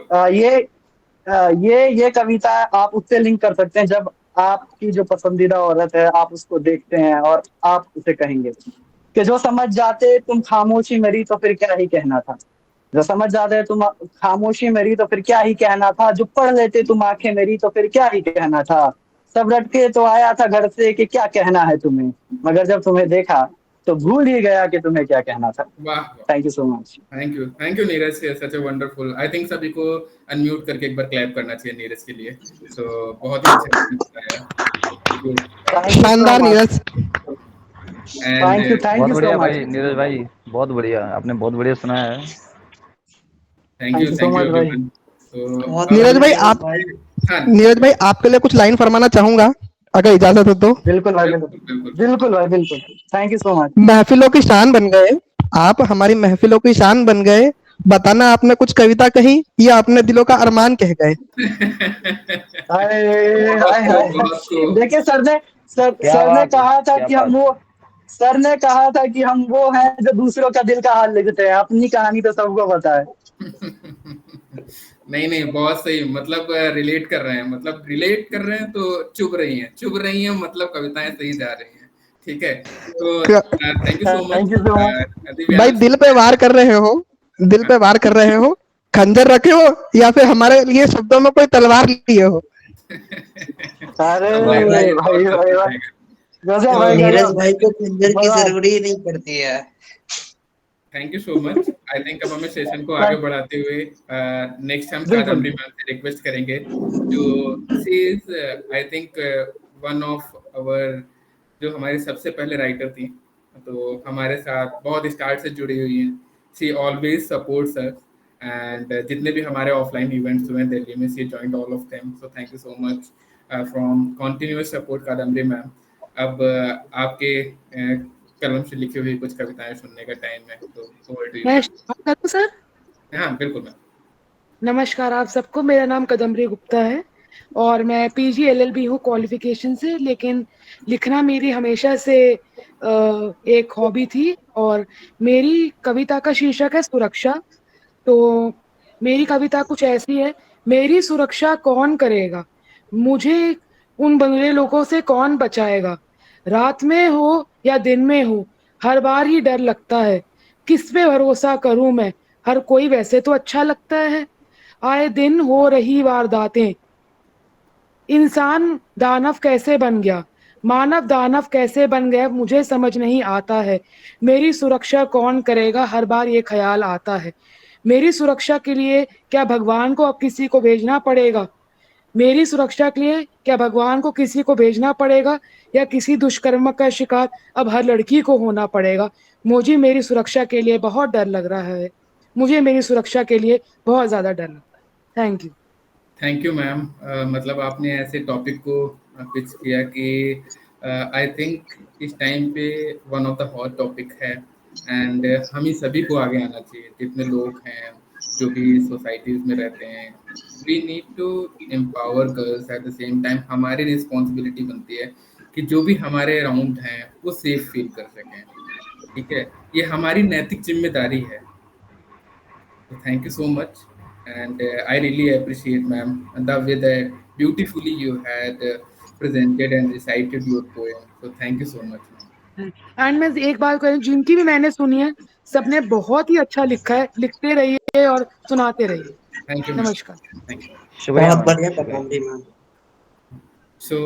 ये कविता आप उससे लिंक कर सकते हैं जब आपकी जो पसंदीदा औरत है आप उसको देखते हैं और आप उसे कहेंगे कि जो समझ जाते तुम खामोशी मेरी तो फिर क्या ही कहना था। जो समझ जाते तुम खामोशी मेरी तो फिर क्या ही कहना था। जो पढ़ लेते तुम आंखें मेरी तो फिर क्या ही कहना था। सब रट के तो आया था घर से कि क्या कहना है तुम्हें, मगर जब तुम्हें देखा तो भूल ही गया कि तुम्हें क्या कहना था। वाह वाह, thank you so much. Thank you Neeraj, such a wonderful. I think सभी को अनम्यूट करके एक बार क्लैप करना चाहिए नीरज के लिए। सो बहुत ही अच्छा बताया, गुड। थैंक यू सो शानदार मच। नीरज। एंड थैंक बहुत यू सो बढ़िया मच। भाई नीरज भाई, बहुत बढ़िया, आपने बहुत बढ़िया सुनाया है। सो थैंक यू मच भाई। एवरीवन। तो बहुत अब नीरज बढ़िया भाई नीरज आप भाई। हाँ नीरज भाई आपके लिए कुछ लाइन फरमाना चाहूंगा, अगर इजाजत हो तो। बिल्कुल भाई, बिल्कुल। बिल्कुल बिल्कुल। बिल्कुल भाई, बिल्कुल। Thank you so much. महफिलों की शान बन गए, आप हमारी महफिलों की शान बन गए। बताना आपने कुछ कविता कही या अपने दिलों का अरमान कह गए। हाय बहुत हाय खूब, हाय। बहुत खूब। देखिए क्या सर ने बात है, कहा था क्या कि बात। हम वो हैं जो दूसरों का दिल का हाल लिखते हैं। अपनी कहानी तो सबको पता है। नहीं नहीं, बहुत सही। मतलब रिलेट कर रहे हैं, मतलब रिलेट कर रहे हैं तो चुभ रही हैं, मतलब कविताएं सही जा रही हैं। ठीक है, तो thank you so much thank you so much. भाई दिव्यांश। दिल पे वार कर रहे हो, दिल पे वार कर रहे हो, खंजर रखे हो या फिर हमारे लिए शब्दों में कोई तलवार लिए हो। अरे भाई भाई भाई भाई बहुत भाई अच्छा भाई, रहेगा। गजब तो भाई, नीरज गजब। भाई को खंजर की मजा। जरूरी ही नहीं पड़ती है। Thank you so much. I think अब हमें सेशन को आगे बढ़ाते हुए नेक्स्ट हम बिल्कुल। कादम्बरी मैम से रिक्वेस्ट करेंगे, जो she is I think one of our, जो हमारी सबसे पहले राइटर थी, तो हमारे साथ बहुत स्टार्ट से जुड़ी हुई हैं। She always supports us, and जितने भी हमारे ऑफलाइन इवेंट्स हुए दिल्ली में, she joined all of them. So thank you so much from continuous support Kadambari ma'am. अब आपके कलम से लिखी हुई कुछ कविताएं सुनने का टाइम है, तो ओवर टू यू मैं मैम। स्टार्ट करूं सर? हाँ बिल्कुल मैम। नमस्कार आप सबको, मेरा नाम कदम्बरी गुप्ता है और मैं पीजी एलएलबी हूँ क्वालिफिकेशन से, लेकिन लिखना मेरी हमेशा से एक हॉबी थी। और मेरी कविता का शीर्षक है सुरक्षा। तो मेरी कविता कुछ ऐसी है। मेरी सुरक्षा कौन करेगा, मुझे उन बंगले लोगों से कौन बचाएगा। रात में हो या दिन में हो, हर बार ही डर लगता है। किस पे भरोसा करूं मैं, हर कोई वैसे तो अच्छा लगता है। आए दिन हो रही वारदातें, इंसान दानव कैसे बन गया, मानव दानव कैसे बन गया, मुझे समझ नहीं आता है। मेरी सुरक्षा कौन करेगा, हर बार ये ख्याल आता है। मेरी सुरक्षा के लिए क्या भगवान को अब किसी को भेजना पड़ेगा, मेरी सुरक्षा के लिए क्या भगवान को किसी को भेजना पड़ेगा, या किसी दुष्कर्म का शिकार अब हर लड़की को होना पड़ेगा। मुझे मेरी सुरक्षा के लिए बहुत डर लग रहा है, मुझे मेरी सुरक्षा के लिए बहुत ज्यादा डर लगता है। Thank you. Thank you ma'am. मतलब आपने ऐसे टॉपिक को पिच किया कि आई थिंक इस टाइम पे one of the hot topic है, एंड हम ही सभी को आगे आना चाहिए, जितने लोग हैं जो भी सोसाइटीज में रहते हैं। We need to empower girls. At the same time हमारी रिस्पॉन्सिबिलिटी बनती है कि जो भी हमारे अराउंड हैं वो सेफ फील कर सकें। ठीक है, ये हमारी नैतिक जिम्मेदारी है। So thank you so much, and I really appreciate, ma'am, the way that beautifully you had presented and recited your poem. So thank you so much, ma'am. And मैं एक बात कहूँ, जिनकी भी मैंने सुनी है सबने बहुत ही अच्छा लिखा है। लिखते रहिए और सुनाते रहिए। Thank you, ma'am. नमस्कार। Thank you. शुक्रिया बहुत मैम, बढ़िया शुक्रिया। Kadambari ma'am. So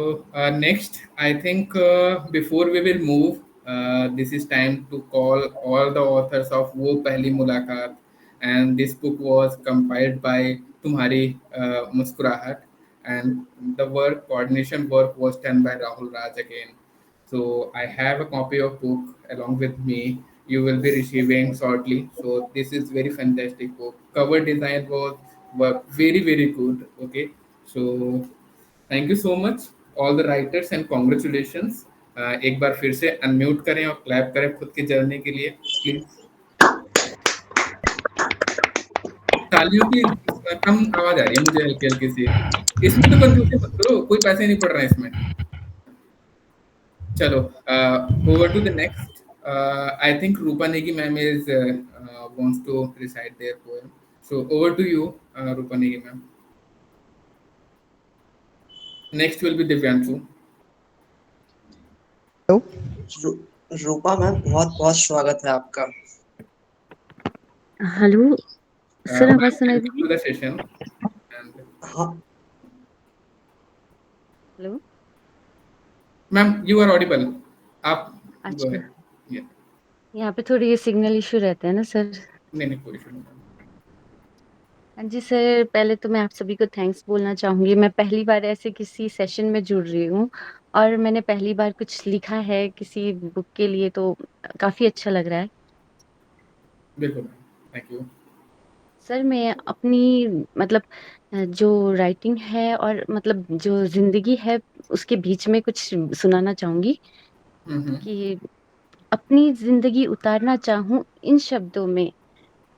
next, I think before we will move this is time to call all the authors of वो पहली मुलाकात, and this book was compiled by तुम्हारी मुस्कुराहट, and the work coordination work was done by Rahul Raj again. So I have a copy of book along with me. You will be receiving shortly. So this is very fantastic book. Cover design was very good. Okay. So thank you so much all the writers and congratulations. एक बार फिर से अनम्यूट करें और क्लैप करें खुद की जर्नी के लिए प्लीज. तालियों की कम आवाज आ रही है मुझे हल्की हल्की सी. इसमें तो कंफ्यूजन मत करो, कोई पैसे नहीं पड़ रहे हैं इसमें. चलो, over to the next. I think Rupa Negi ma'am is wants to recite their poem. So over to you, Rupa Negi ma'am. Next will be Divyanshu. Rupa ma'am, बहुत बहुत स्वागत है आपका. हेलो सर, आवाज सुनाई दे to the session. हाँ hello Ma'am, you are audible. आप go अच्छा, ahead. Yeah. यहाँ पे थोड़ी ये सिग्नल इशू रहता है ना सर. नहीं कोई इशू नहीं. हाँ जी सर, पहले तो मैं आप सभी को थैंक्स बोलना चाहूँगी. मैं पहली बार ऐसे किसी सेशन में जुड़ रही हूँ और मैंने पहली बार कुछ लिखा है किसी बुक के लिए, तो काफ़ी अच्छा लग रहा है. बिल्कुल, थैंक यू. सर मैं अपनी मतलब जो राइटिंग है और मतलब जो जिंदगी है उसके बीच में कुछ सुनाना चाहूँगी कि अपनी जिंदगी उतारना चाहूँ इन शब्दों में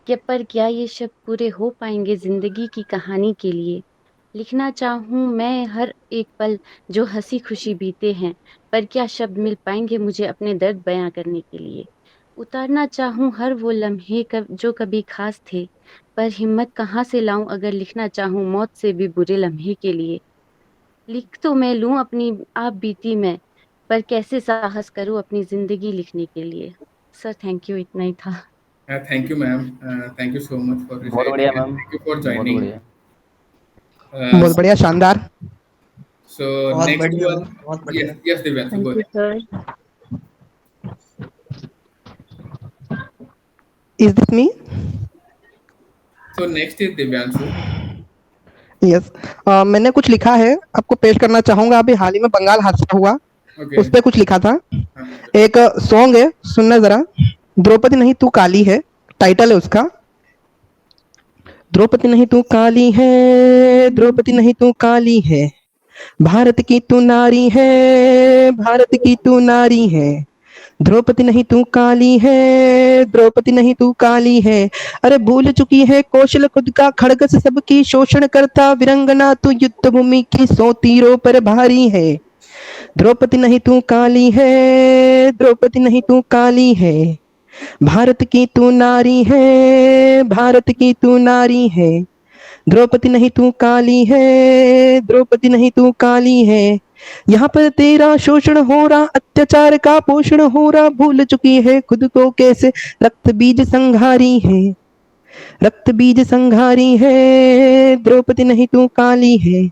कि पर क्या ये शब्द पूरे हो पाएंगे जिंदगी की कहानी के लिए. लिखना चाहूँ मैं हर एक पल जो हंसी खुशी बीते हैं, पर क्या शब्द मिल पाएंगे मुझे अपने दर्द बयां करने के लिए. उतारना चाहूँ हर वो लम्हे जो कभी खास थे, पर हिम्मत कहाँ से लाऊं अगर लिखना चाहूँ मौत से भी बुरे लम्हे के लिए. लिख तो मैं लूं अपनी आप बीती में, पर कैसे साहस करूं अपनी जिंदगी लिखने के लिए. सर थैंक यू, इतना ही था. Thank you, ma'am. Thank you so much for बहुत reciting बढ़िया and ma'am, thank you for बहुत joining. बढ़िया. बहुत बढ़िया, शानदार. So बहुत next बढ़िया one, मैम, बहुत बढ़िया. yes, Divyanshu, go thank you ahead. Sir. Is this me? So next is Divyanshu. Yes. मैंने कुछ लिखा है, आपको पेश करना चाहूंगा. अभी हाल ही में बंगाल हादसा हुआ, Okay. उस पे कुछ लिखा था. एक सॉन्ग है, सुनना जरा. द्रौपदी नहीं तू काली है, टाइटल है उसका. द्रौपदी नहीं तू काली है, द्रौपदी नहीं तू काली है, भारत की तू नारी है, भारत की तू नारी है. द्रौपदी नहीं तू काली है, द्रौपदी नहीं तू काली है. अरे भूल चुकी है कौशल खुद का, खड़ग से सबकी शोषण करता वीरंगना तू युद्ध भूमि की 100 तीरों पर भारी है. द्रौपदी नहीं तू काली है, द्रौपदी नहीं तू काली है, भारत की तू नारी है, भारत की तू नारी है. द्रौपदी नहीं तू काली है, द्रौपदी नहीं तू काली है. यहाँ पर तेरा शोषण हो रहा, अत्याचार का पोषण हो रहा, भूल चुकी है खुद को कैसे रक्त बीज संघारी है, रक्त बीज संघारी है. द्रौपदी नहीं तू काली है,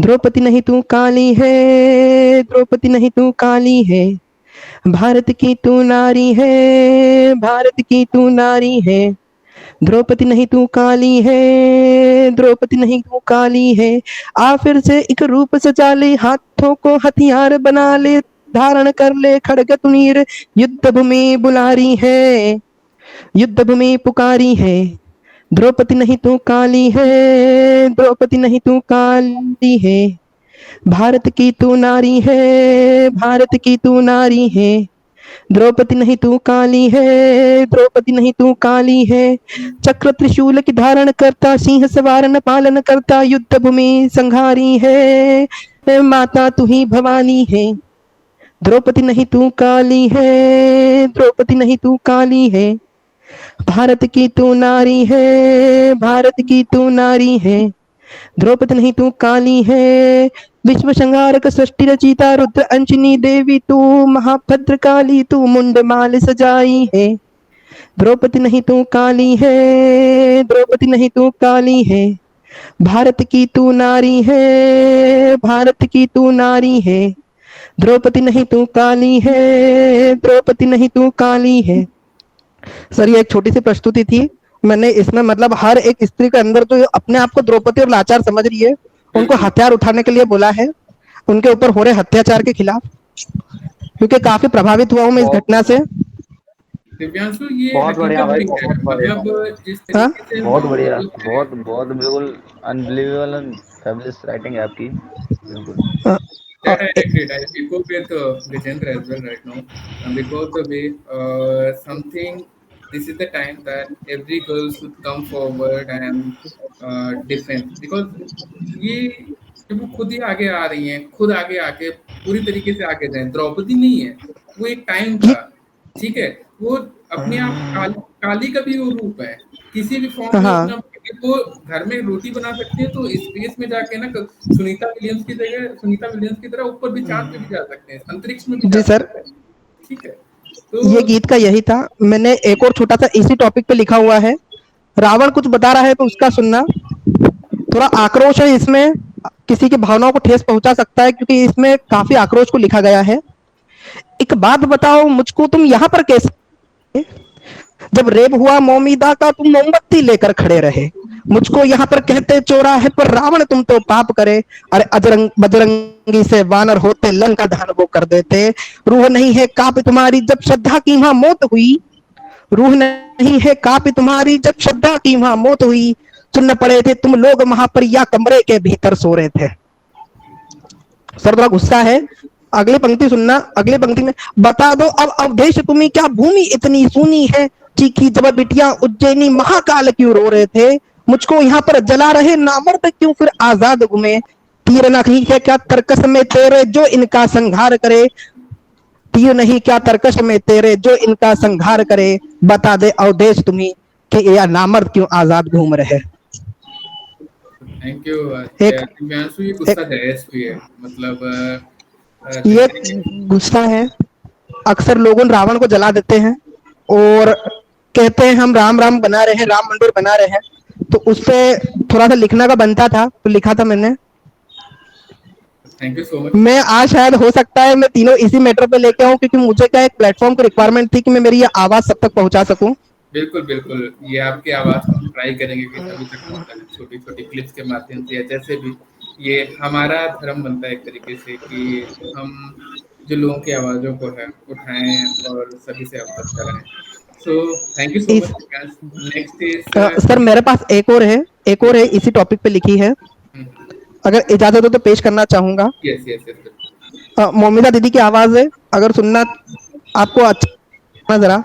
द्रौपदी नहीं तू काली है, द्रौपदी नहीं तू काली है, भारत की तू नारी है, भारत की तू नारी है. द्रौपदी नहीं तू काली है, द्रौपदी नहीं तू काली है. आ फिर से एक रूप सजा ले, हाथों को हथियार बना ले, धारण कर ले खड़ग तुनीर, युद्ध भूमि बुलारी है, युद्ध भूमि पुकारी है. द्रौपदी नहीं तू काली है, द्रौपदी नहीं तू काली है, भारत की तू नारी है, भारत की तू नारी है. द्रौपदी नहीं तू काली है, द्रौपदी नहीं तू काली है. चक्र त्रिशूल की धारण करता, सिंह सवारन पालन करता, युद्ध भूमि संघारी है, माता तू ही भवानी है. द्रौपदी नहीं तू काली है, द्रौपदी नहीं तू काली है, भारत की तू नारी है, भारत की तू नारी है. द्रौपदी नहीं तू काली है, विश्व संहारक सृष्टि रचिता रुद्र अंजनी देवी तू, महाभद्र काली तू मुंड माल सजाई है. द्रौपदी नहीं तू काली है, द्रौपदी नहीं तू काली है, भारत की तू नारी है, भारत की तू नारी है. द्रौपदी नहीं तू काली है, द्रौपदी नहीं तू काली है। सर ये एक छोटी सी प्रस्तुति थी। मैंने इसमें मतलब हर एक स्त्री के अंदर जो अपने आप को द्रौपदी और लाचार समझ रही है, उनको हथियार उठाने के लिए बोला है, उनके ऊपर हो रहे अत्याचार के खिलाफ, क्योंकि काफी प्रभावित हुआ हूँ मैं इस घटना से। दिव्यांशु, ये बहुत बढ़िया हकीकत भाई, भी है। बहुत बढ़िया, मतलब जिस हाँ तरीके से बहुत हम बढ़िया, बोलते हैं, बहुत बहुत बिल्कुल अनबिलीवेबल एंड फैबुलस राइटिंग है आपकी, बिल्कुल। that I agreed. I echo with Vijendra as well right now, because the way something. This is the time that every girl should come forward and defend, because ये जब वो खुद ही आगे आ रही हैं, खुद आगे आके पूरी तरीके से आगे जाए। द्रौपदी नहीं है, वो एक टाइम था, ठीक है। वो अपने आप काली का भी वो रूप है, किसी भी फॉर्म में हाँ अपना वो घर में रोटी बना सकते हैं, तो स्पेस में जाके ना सुनीता विलियम्स की जगह, सुनीता विलियम्स की तरह ऊपर भी, चांद पे भी जा सकते हैं, अंतरिक्ष में भी जा जी सर, सकते हैं, ठीक है। तो ये गीत का यही था। मैंने एक और छोटा सा इसी टॉपिक पे लिखा हुआ है। रावण कुछ बता रहा है तो उसका सुनना। थोड़ा आक्रोश है इसमें, किसी की भावनाओं को ठेस पहुंचा सकता है, क्योंकि इसमें काफी आक्रोश को लिखा गया है। एक बात बताओ मुझको, तुम यहाँ पर कैसे, जब रेप हुआ मोमिदा का तुम मोमबत्ती लेकर खड़े रहे। मुझको यहाँ पर कहते चौराहे पर रावण तुम तो पाप करे। अरे अजरंग बजरंगी से वानर होते लंका दहन वो कर देते। रूह नहीं है कापी तुम्हारी जब श्रद्धा की वहां मौत हुई। रूह नहीं है कापी तुम्हारी जब श्रद्धा की वहां मौत हुई। सुन पड़े थे तुम लोग वहां पर या कमरे के भीतर सो रहे थे। सर थोड़ा गुस्सा है, अगली पंक्ति सुनना। अगली पंक्ति में बता दो अब अवधेश तुम्हें क्या भूमि इतनी सुनी है। चीखी जब बिटिया उज्जैनी महाकाल क्यों रो रहे थे। मुझको यहाँ पर जला रहे नामर्द क्यों फिर आजाद घूमे। तीर नहीं है क्या तर्कस में तेरे जो इनका संहार करे। तीर नहीं क्या तर्कस में तेरे जो इनका संहार करे। बता दे अवधेश तुम्हें कि यह नामर्द क्यों आजाद घूम रहे। थैंक यू एक दिव्यांशु, ये गुस्सा जायज भी है। मतलब ये गुस्सा है। अक्सर लोग रावण को जला देते हैं और कहते हैं हम राम राम बना रहे हैं, राम मंदिर बना रहे हैं। तो उससे थोड़ा सा लिखना का बनता था, तो लिखा था मैंने। Thank you so much. मैं आज शायद हो सकता है मैं तीनों इसी मैटर पे लेके आऊं, क्योंकि मुझे क्या एक प्लेटफॉर्म की रिक्वायरमेंट थी कि मैं मेरी ये आवाज सब तक पहुंचा सकूं। बिल्कुल बिल्कुल, ये आपकी आवाज को हम ट्राई करेंगे कि सभी तक पहुंचाने, छोटी छोटी क्लिप्स के माध्यम से, या जैसे भी। ये हमारा धर्म बनता है एक तरीके से कि हम जो लोगों की आवाजों को है उठाएं और सभी से अवगत कराएं। सो thank you so much. Next is sir मेरे पास एक और है, एक और है इसी टॉपिक पे लिखी है, अगर इजाजत हो तो पेश करना चाहूंगा। Yes yes yes. मोमिदा दीदी की आवाज है, अगर सुनना आपको अच्छा जरा।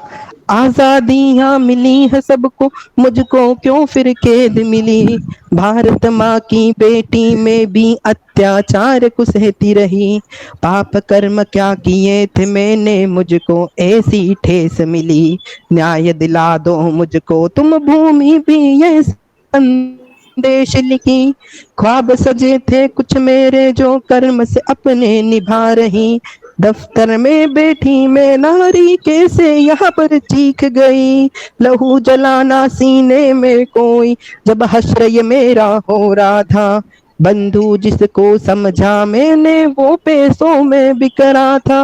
आजादियां मिली है सबको, मुझको क्यों फिर कैद मिली। भारत माँ की बेटी में भी अत्याचार को सहती रही। पाप कर्म क्या किए थे मैंने, मुझको ऐसी ठेस मिली। न्याय दिला दो मुझको तुम भूमि भी ये संदेश लिखी। ख्वाब सजे थे कुछ मेरे जो कर्म से अपने निभा रही। दफ्तर में बैठी मैं नारी कैसे यहाँ पर चीख गई। लहू जलाना सीने में कोई जब हश्र ये मेरा हो रहा था। बंधु जिसको समझा मैंने वो पैसों में बिक रहा था।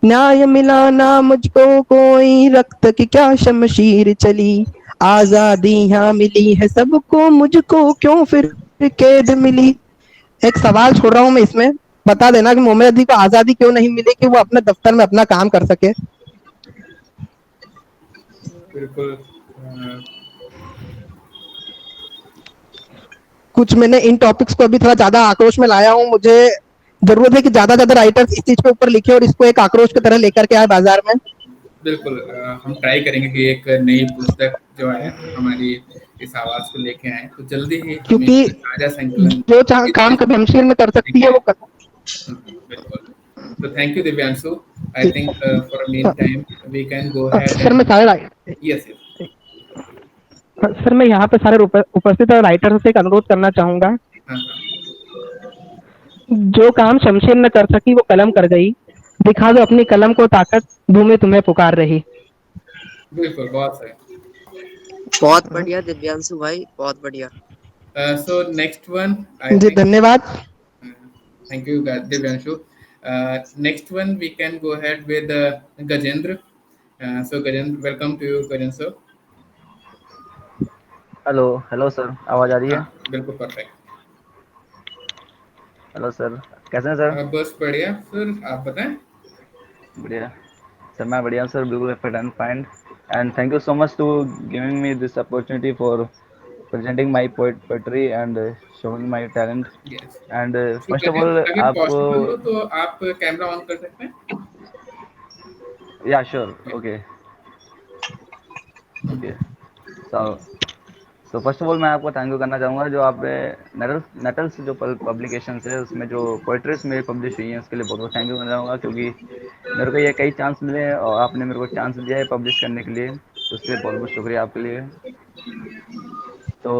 न्याय मिला ना मुझको कोई, रक्त की क्या शमशीर चली। आजादी यहाँ मिली है सबको, मुझको क्यों फिर कैद मिली। एक सवाल छोड़ रहा हूँ मैं इसमें, बता देना कि मोमिदा दी को आजादी क्यों नहीं मिली कि वो अपने दफ्तर में अपना काम कर सके। बिल्कुल। कुछ मैंने इन टॉपिक्स को अभी थोड़ा ज्यादा आक्रोश में लाया हूँ। मुझे जरूरत है कि ज्यादा ज्यादा राइटर्स इस चीज के ऊपर लिखे और इसको एक आक्रोश की तरह लेकर के आए बाजार में। बिल्कुल, हम ट्राई करेंगे कि एक नई पुस्तक जो है हमारी इस आवाज को लेके आए, तो जल्दी ही हम क्योंकि ताजा संकलन जो काम कभी हमशीर में कर सकती है वो कर। बिल्कुल। तो thank you Divyanshu. I think for a mean time we can go ahead. Sir मैं सारे यस यस सर मैं यहाँ पे सारे उपस्थित राइटर से एक अनुरोध करना चाहूंगा। जो काम शमशेर न कर सकी वो कलम कर गई। दिखा दो अपनी कलम को ताकत, भूमि तुम्हें पुकार रही। बिल्कुल, बहुत सही, बहुत बढ़िया दिव्यांशु भाई, बहुत बढ़िया। सो नेक्स्ट वन जी धन्यवाद। Thank you Divyanshu. Next one, we can go ahead with Gajendra. So Gajendra, welcome to you, Gajendra sir. Hello hello sir, आवाज़ आ रही हाँ, है? बिल्कुल परफेक्ट। हेलो सर, कैसे हैं सर? बस बढ़िया सर, आप बताएं। बढ़िया सर, मैं बढ़िया हूँ सर, बिल्कुल fit and fine. And thank you so much to giving me this opportunity for presenting my poetry and showing my talent. यस। And तो first of all, गजेंद्र, अगर आपको पॉसिबल हो तो आप कैमरा ऑन कर सकते हैं। या sure, Yeah. Okay okay. So first of all मैं आपको थैंक यू करना चाहूँगा जो आपने नेटल्स जो पब्लिकेशन है उसमें जो पोइट्रीज मेरी पब्लिश हुई हैं उसके लिए बहुत बहुत थैंक यू करना चाहूँगा, क्योंकि मेरे को ये कई चांस मिले हैं और आपने मेरे को चांस दिया है पब्लिश करने के लिए, तो उसके लिए बहुत बहुत शुक्रिया आपके लिए। तो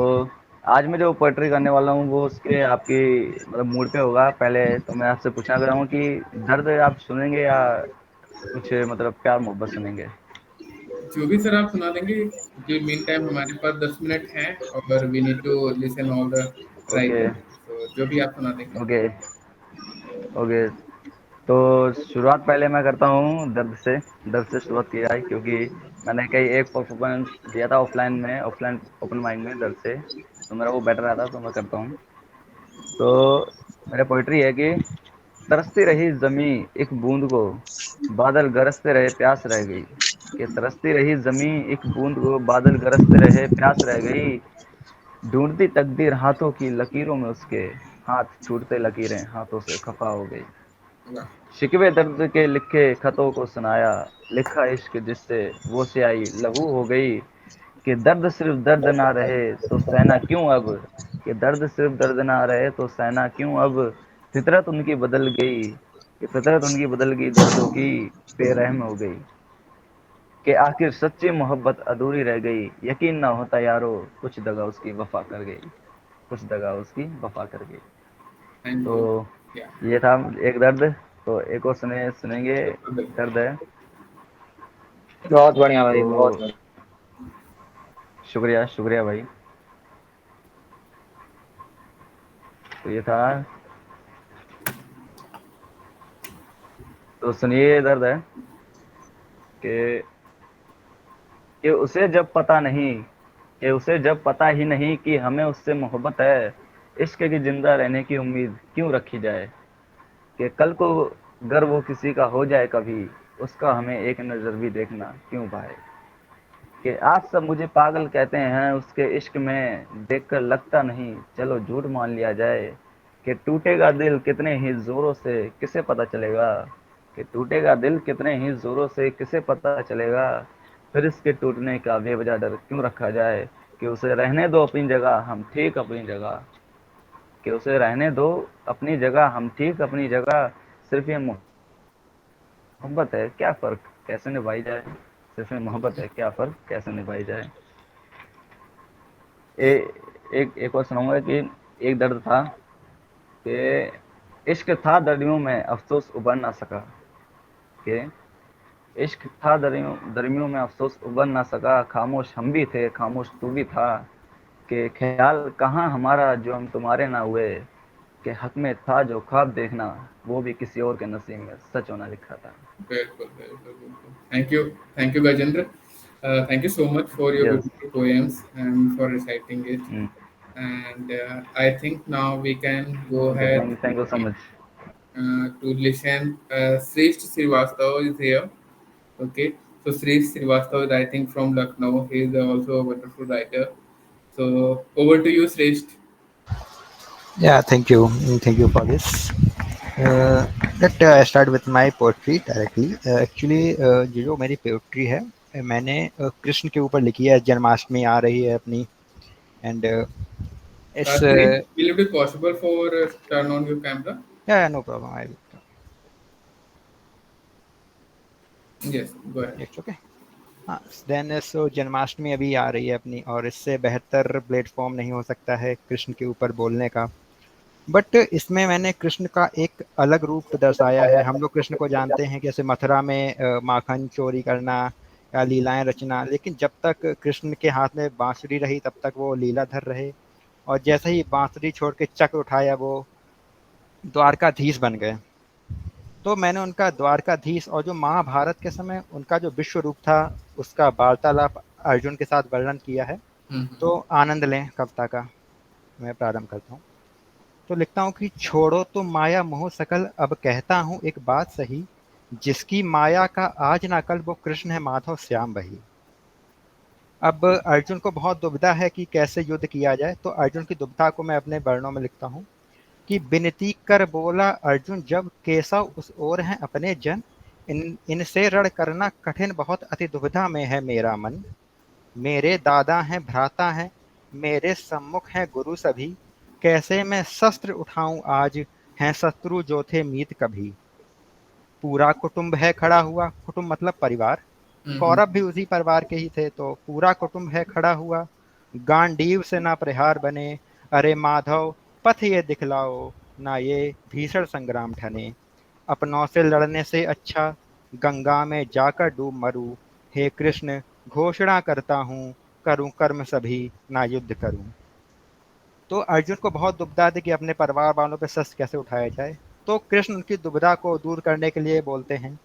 आज मैं जो पोइट्री करने वाला हूँ वो उसके आपकी मतलब मूड पे होगा। पहले तो मैं आपसे पूछना चाह रहा हूँ कि दर्द आप सुनेंगे या कुछ मतलब प्यार मोहब्बत सुनेंगे? जो भी सर आप सुना देंगे, जो मीन टाइम हमारे पास 10 मिनट हैं और we need to listen all the okay writer, तो जो भी आप सुना देंगे। Okay okay. तो शुरुआत पहले मैं करता हूँ दर्द से शुरुआत की जाए, क्योंकि मैंने कई एक परफॉर्मेंस दिया था ऑफलाइन ओपन माइक में दर्द से, तो मेरा वो बेटर रहा था, तो मैं करता हूँ। तो मेरा पोइट्री है कि तरसती रही ज़मी एक बूंद को, बादल गरजते रहे प्यास रह गई। कि तरसती रही ज़मी एक बूंद को, बादल गरजते रहे प्यास रह गई। ढूंढती तकदीर हाथों की लकीरों में उसके, हाथ छूटते लकीरें हाथों से खफा हो गई। वाह। शिकवे दर्द के लिखे खतों को सुनाया, लिखा इश्क जिससे वो स्याही लहू हो गई। कि दर्द सिर्फ दर्द ना रहे तो सहना क्यों अब, कि दर्द सिर्फ दर्द ना रहे तो सहना क्यों अब। फितरत उनकी बदल गई, कि फितरत उनकी बदल गई दर्दों की, बेरहम हो गई। कि आखिर सच्ची मोहब्बत अधूरी रह गई, यकीन ना होता यारो कुछ दगा उसकी वफा कर गई, कुछ दगा उसकी वफा कर गई। थैंक तो यू। या ये था एक दर्द। तो एक और सुनेंगे बिल्कुल बिल्कुल। दर्द है। बहुत बढ़िया तो भाई, बहुत बढ़िया। शुक्रिया शुक्रिया भाई। तो ये था। तो सुनिए दर्द है कि कि उसे जब पता नहीं कि उसे जब पता ही नहीं कि हमें उससे मोहब्बत है, इश्क की जिंदा रहने की उम्मीद क्यों रखी जाए। कि कल को अगर वो किसी का हो जाए कभी, उसका हमें एक नज़र भी देखना क्यों पाए। कि आज सब मुझे पागल कहते हैं उसके इश्क में, देखकर लगता नहीं चलो झूठ मान लिया जाए। कि टूटेगा दिल कितने ही जोरों से किसे पता चलेगा, कि टूटेगा दिल कितने ही जोरों से किसे पता चलेगा। फिर इसके टूटने का बेवजह डर क्यों रखा जाए। कि उसे रहने दो अपनी जगह हम ठीक अपनी जगह, कि उसे रहने दो अपनी जगह हम ठीक अपनी जगह। सिर्फ ये मोहब्बत है क्या फ़र्क कैसे निभाई जाए, सिर्फ ये मोहब्बत है क्या फ़र्क कैसे निभाई जाए। ए, एक और सुनाऊंगा कि एक दर्द था कि इश्क था दरियों में अफसोस उबर ना सका। कि इश्क था दरियों में अफसोस उबर ना सका। खामोश हम भी थे खामोश तू भी था। कि ख्याल कहाँ हमारा जो हम तुम्हारे ना हुए। कि हक में था जो ख्वाब देखना, वो भी किसी और के नसीब में सच होना लिखा था। बिल्कुल बिल्कुल बिल्कुल। Thank you Gajendra. Thank you so much for your yes. beautiful poems and for reciting it. And I think now we can go okay, ahead thank you so much. to listen. Srisht Srivastav is here. Okay, so Srisht Srivastav is writing from Lucknow. He is also a wonderful writer. So over to you, Srisht. Yeah, thank you. Thank you for this. Let start with my poetry directly. Actually, ये जो मेरी पोएट्री है मैंने कृष्ण के ऊपर लिखी है। जन्माष्टमी आ रही है अपनी and it's Srisht, will it be possible for turn on your camera? या no problem I Yes, go ahead. It's okay. हाँ, देन सो जन्माष्टमी अभी आ रही है अपनी और इससे बेहतर प्लेटफॉर्म नहीं हो सकता है कृष्ण के ऊपर बोलने का। बट इसमें मैंने कृष्ण का एक अलग रूप दर्शाया है। हम लोग कृष्ण को जानते हैं कैसे मथुरा में माखन चोरी करना या लीलाएं रचना, लेकिन जब तक कृष्ण के हाथ में बांसुरी रही तब तक वो लीलाधर रहे और जैसे ही बांसुरी छोड़ के चक्र उठाया वो द्वारकाधीश बन गए। तो मैंने उनका द्वारकाधीश और जो महाभारत के समय उनका जो विश्व रूप था उसका वार्तालाप अर्जुन के साथ वर्णन किया है। तो आनंद लें कविता का। मैं प्रारंभ करता हूँ। तो लिखता हूँ कि छोड़ो तो माया मोह सकल, अब कहता हूँ एक बात सही, जिसकी माया का आज ना कल वो कृष्ण है माधव श्याम वही। अब अर्जुन को बहुत दुविधा है कि कैसे युद्ध किया जाए। तो अर्जुन की दुविधा को मैं अपने वर्णों में लिखता हूँ कि विनती कर बोला अर्जुन जब, केशव उस ओर हैं अपने जन, इनसे रण करना कठिन बहुत, अति दुविधा में है मेरा मन। मेरे दादा हैं भ्राता हैं, मेरे सम्मुख हैं गुरु सभी, कैसे मैं शस्त्र उठाऊं आज, हैं शत्रु जो थे मीत कभी। पूरा कुटुंब है खड़ा हुआ, कुटुंब मतलब परिवार, कौरव भी उसी परिवार के ही थे, तो पूरा कुटुंब है खड़ा हुआ, गांडीव से ना प्रहार बने, अरे माधव पथ ये दिखलाओ, ना ये भीषण संग्राम ठने। अपनों से लड़ने से अच्छा, गंगा में जाकर डूब मरूं, हे कृष्ण घोषणा करता हूँ, करूं कर्म सभी ना युद्ध करूं। तो अर्जुन को बहुत दुविधा थी कि अपने परिवार वालों पे शस्त्र कैसे उठाया जाए। तो कृष्ण उनकी दुविधा को दूर करने के लिए बोलते हैं।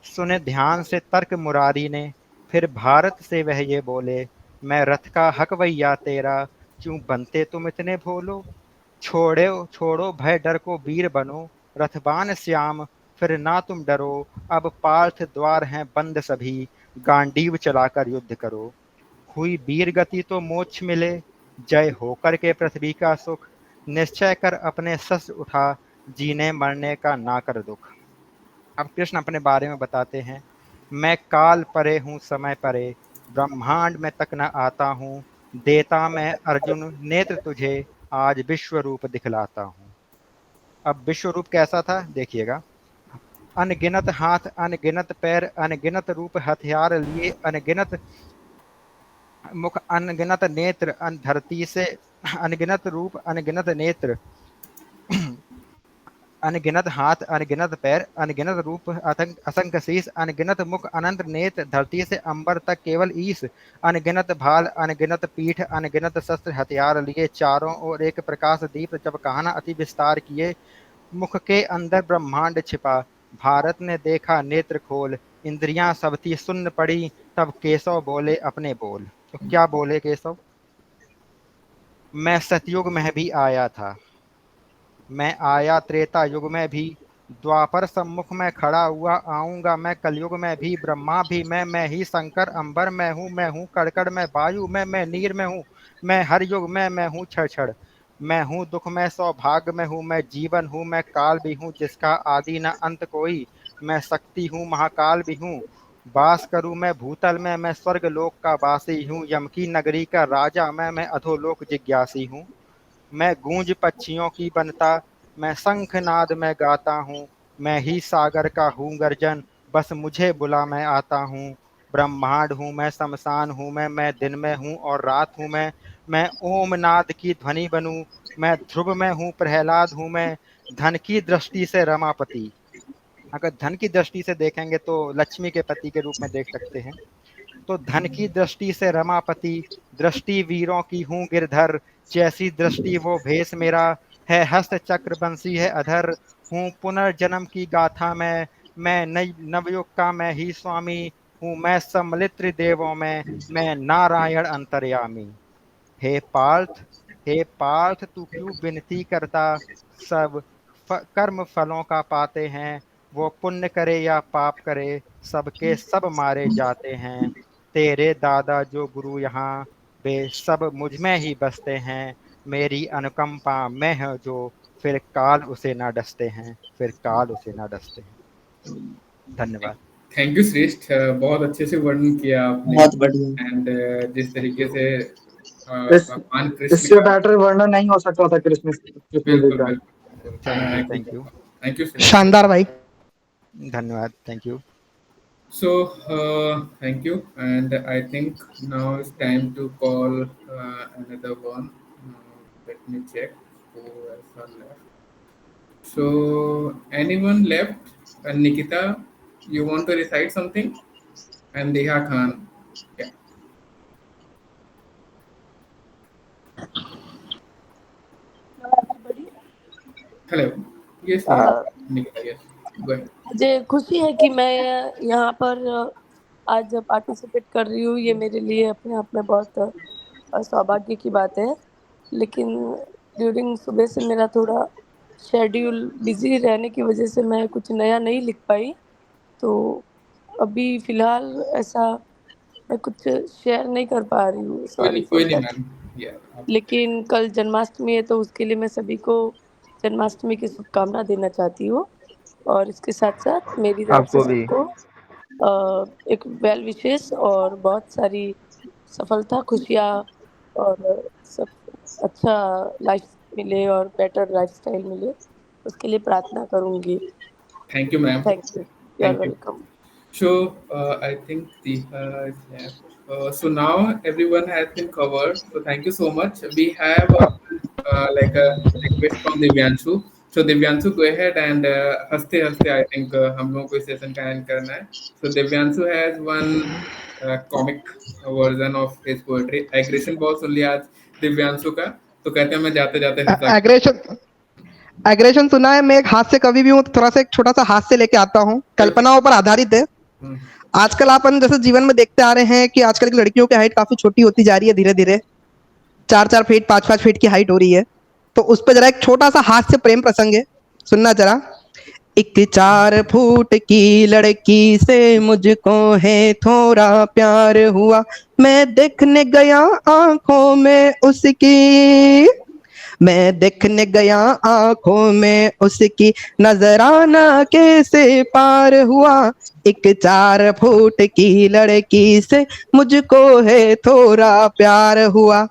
सुने ध्यान से तर्क मुरारी ने, फिर भारत से वह ये बोले, मैं रथ का हकवैया तेरा, क्यों बनते तुम इतने भोलो। छोड़ो छोड़ो भय डर को वीर बनो, रथबान श्याम फिर ना तुम डरो, अब पार्थ द्वार हैं बंद सभी, गांडीव चलाकर युद्ध करो। हुई वीर गति तो मोक्ष मिले, जय होकर के पृथ्वी का सुख, निश्चय कर अपने शस्त्र उठा, जीने मरने का ना कर दुख। अब कृष्ण अपने बारे में बताते हैं, मैं काल परे हूँ समय परे, ब्रह्मांड में तक न आता हूँ, देता मैं अर्जुन नेत्र तुझे, आज विश्व रूप दिखलाता हूँ। अब विश्व रूप कैसा था देखिएगा। अनगिनत हाथ अनगिनत पैर अनगिनत रूप हथियार लिए, अनगिनत मुख अनगिनत नेत्र, धरती से अनगिनत रूप अनगिनत नेत्र, अनगिनत हाथ अनगिनत पैर अनगिनत रूप असंख्य शीश, अनगिनत मुख अनंत नेत्र, धरती से अंबर तक केवल ईश, अनगिनत भाल अनगिनत पीठ, अनगिनत शस्त्र हथियार लिए, चारों ओर एक प्रकाश दीप, जब कहना अति विस्तार किए, मुख के अंदर ब्रह्मांड छिपा, भारत ने देखा नेत्र खोल, इंद्रियां सब थी सुन्न पड़ी, तब केशव बोले अपने बोल। तो क्या बोले केशव? मैं सतयुग में भी आया था, मैं आया त्रेता युग में भी, द्वापर सम्मुख में खड़ा हुआ, आऊंगा मैं कलयुग में भी, ब्रह्मा भी मैं ही शंकर अंबर में हूँ, मैं हूँ कड़कड़ में वायु में, मैं नीर में हूँ, मैं हर युग में मैं हूँ क्षण क्षण, मैं हूँ दुख में सौभाग्य में हूँ, मैं जीवन हूँ, मैं काल भी हूँ जिसका आदि न अंत कोई, मैं शक्ति हूँ महाकाल भी हूँ, वास करूँ मैं भूतल में, मैं स्वर्ग लोक का वासी हूँ, यम की नगरी का राजा मैं अधोलोक जिज्ञासी हूँ, मैं गूंज पक्षियों की बनता, मैं शंखनाद में गाता हूँ, मैं ही सागर का हूँ गर्जन, बस मुझे बुला मैं आता हूँ, ब्रह्मांड हूँ मैं शमशान हूँ मैं दिन में हूँ और रात हूँ मैं ओम नाद की ध्वनि बनूं, मैं ध्रुव में हूँ प्रहलाद हूँ मैं, धन की दृष्टि से रमापति। अगर धन की दृष्टि से देखेंगे तो लक्ष्मी के पति के रूप में देख सकते हैं। तो धन की दृष्टि से रमापति, दृष्टि वीरों की हूँ गिरधर, जैसी दृष्टि वो भेष मेरा, है हस्त चक्र बंसी है अधर, हूँ पुनर्जन्म की गाथा में, मैं नई नवयुग का मैं ही स्वामी हूँ, मैं सम्मिलित देवों में मैं नारायण अंतर्यामी। हे पार्थ हे पार्थ तू क्यों विनती करता, सब कर्म फलों का पाते हैं, वो पुण्य करे या पाप करे, सबके सब मारे जाते हैं, तेरे दादा जो गुरु यहाँ, वे सब मुझ में ही बसते हैं, मेरी अनुकंपा में है जो, फिर काल उसे ना डसते हैं, फिर काल उसे ना डसते हैं। धन्यवाद। थैंक यू श्रेष्ठ, बहुत अच्छे से वर्णन किया आपने। बहुत बढ़िया। एंड जिस तरीके से भगवान कृष्ण इससे का, बेटर वर्णन नहीं हो सकता था कृष्ण जी बिल्कुल का। बिल्कुल, थैंक यू थैंक यू शानदार भाई। धन्यवाद। Thank you. So, thank you, and I think now it's time to call another one. Let me check who else are left. So, anyone left? Nikita, you want to recite something? And Deha Khan. Yeah. Hello. Yes, yes. Nikita, yes. Go ahead. मुझे खुशी है कि मैं यहाँ पर आज पार्टिसिपेट कर रही हूँ। ये मेरे लिए अपने आप में बहुत सौभाग्य की बात है। लेकिन ड्यूरिंग सुबह से मेरा थोड़ा शेड्यूल बिज़ी रहने की वजह से मैं कुछ नया नहीं लिख पाई। तो अभी फ़िलहाल ऐसा मैं कुछ शेयर नहीं कर पा रही हूँ, सॉरी फॉर कोई नहीं दैट। मैम। लेकिन कल जन्माष्टमी है तो उसके लिए मैं सभी को जन्माष्टमी की शुभकामना देना चाहती हूँ। और इसके साथ-साथ मेरी तरफ से आपको भी। सबको एक वेल विशेस और बहुत सारी सफलता, खुशियाँ और सब अच्छा लाइफ मिले और बेटर लाइफ़स्टाइल मिले, उसके लिए प्रार्थना करूँगी। Thank you, ma'am. Thank you. You are Thank you. Welcome. So I think Tiha is left. So now everyone has been covered. So thank you so much. We have like a request from Divyanshu. So Divyanshu, go ahead and हंसते हंसते I think हम लोगों को इस सेशन का एंड करना है. So Divyanshu has one comic version of his poetry. Aggression बहुत सुन लिया आज दिव्यांशु का. तो कहते हैं मैं जाते जाते हंसा. एग्रेशन सुना है। मैं एक हास्य कवि भी हूँ, तो थोड़ा सा एक छोटा सा हास्य लेके आता हूँ, कल्पनाओं पर आधारित है। आजकल अपन जैसे जीवन में देखते आ रहे हैं कि आजकल की लड़कियों की हाइट काफी छोटी होती जा रही है, धीरे धीरे 4-4 फीट 5-5 फीट की हाइट हो रही है। तो उस पर जरा एक छोटा सा हास्य प्रेम प्रसंग है, सुनना जरा। एक 4 फुट की लड़की से मुझको है थोड़ा प्यार हुआ, मैं देखने गया आंखों में उसकी, मैं देखने गया आंखों में उसकी, नजराना कैसे पार हुआ। एक 4 फुट की लड़की से मुझको है थोड़ा प्यार हुआ।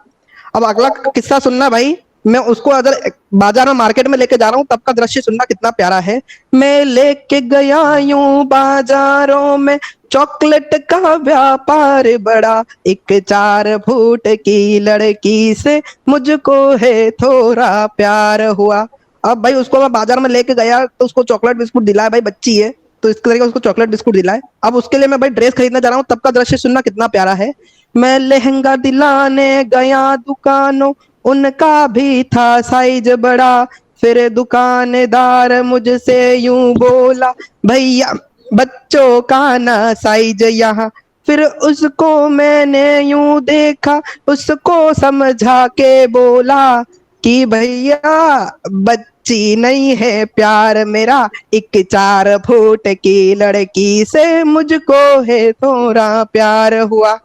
अब अगला किस्सा सुनना भाई। मैं उसको अगर बाजार में मार्केट में लेके जा रहा हूँ तब का दृश्य सुनना कितना प्यारा है। मैं लेके गया यूं बाजारों में चॉकलेट का व्यापार बड़ा, एक 4 फुट की लड़की से मुझको है थोड़ा प्यार हुआ। अब भाई उसको मैं बाजार में लेके गया तो उसको चॉकलेट बिस्कुट दिलाया, भाई बच्ची है तो इस तरीके उसको चॉकलेट बिस्कुट दिलाए। अब उसके लिए मैं भाई ड्रेस खरीदने जा रहा हूँ तब का दृश्य सुनना कितना प्यारा है। मैं लहंगा दिलाने गया दुकानों, उनका भी था साइज बड़ा, फिर दुकानदार मुझसे यूं बोला, भैया बच्चों का ना साइज यहाँ। फिर उसको मैंने यूं देखा, उसको समझा के बोला कि भैया बच्ची नहीं है प्यार मेरा, एक 4 फुट की लड़की से मुझको है थोड़ा प्यार हुआ।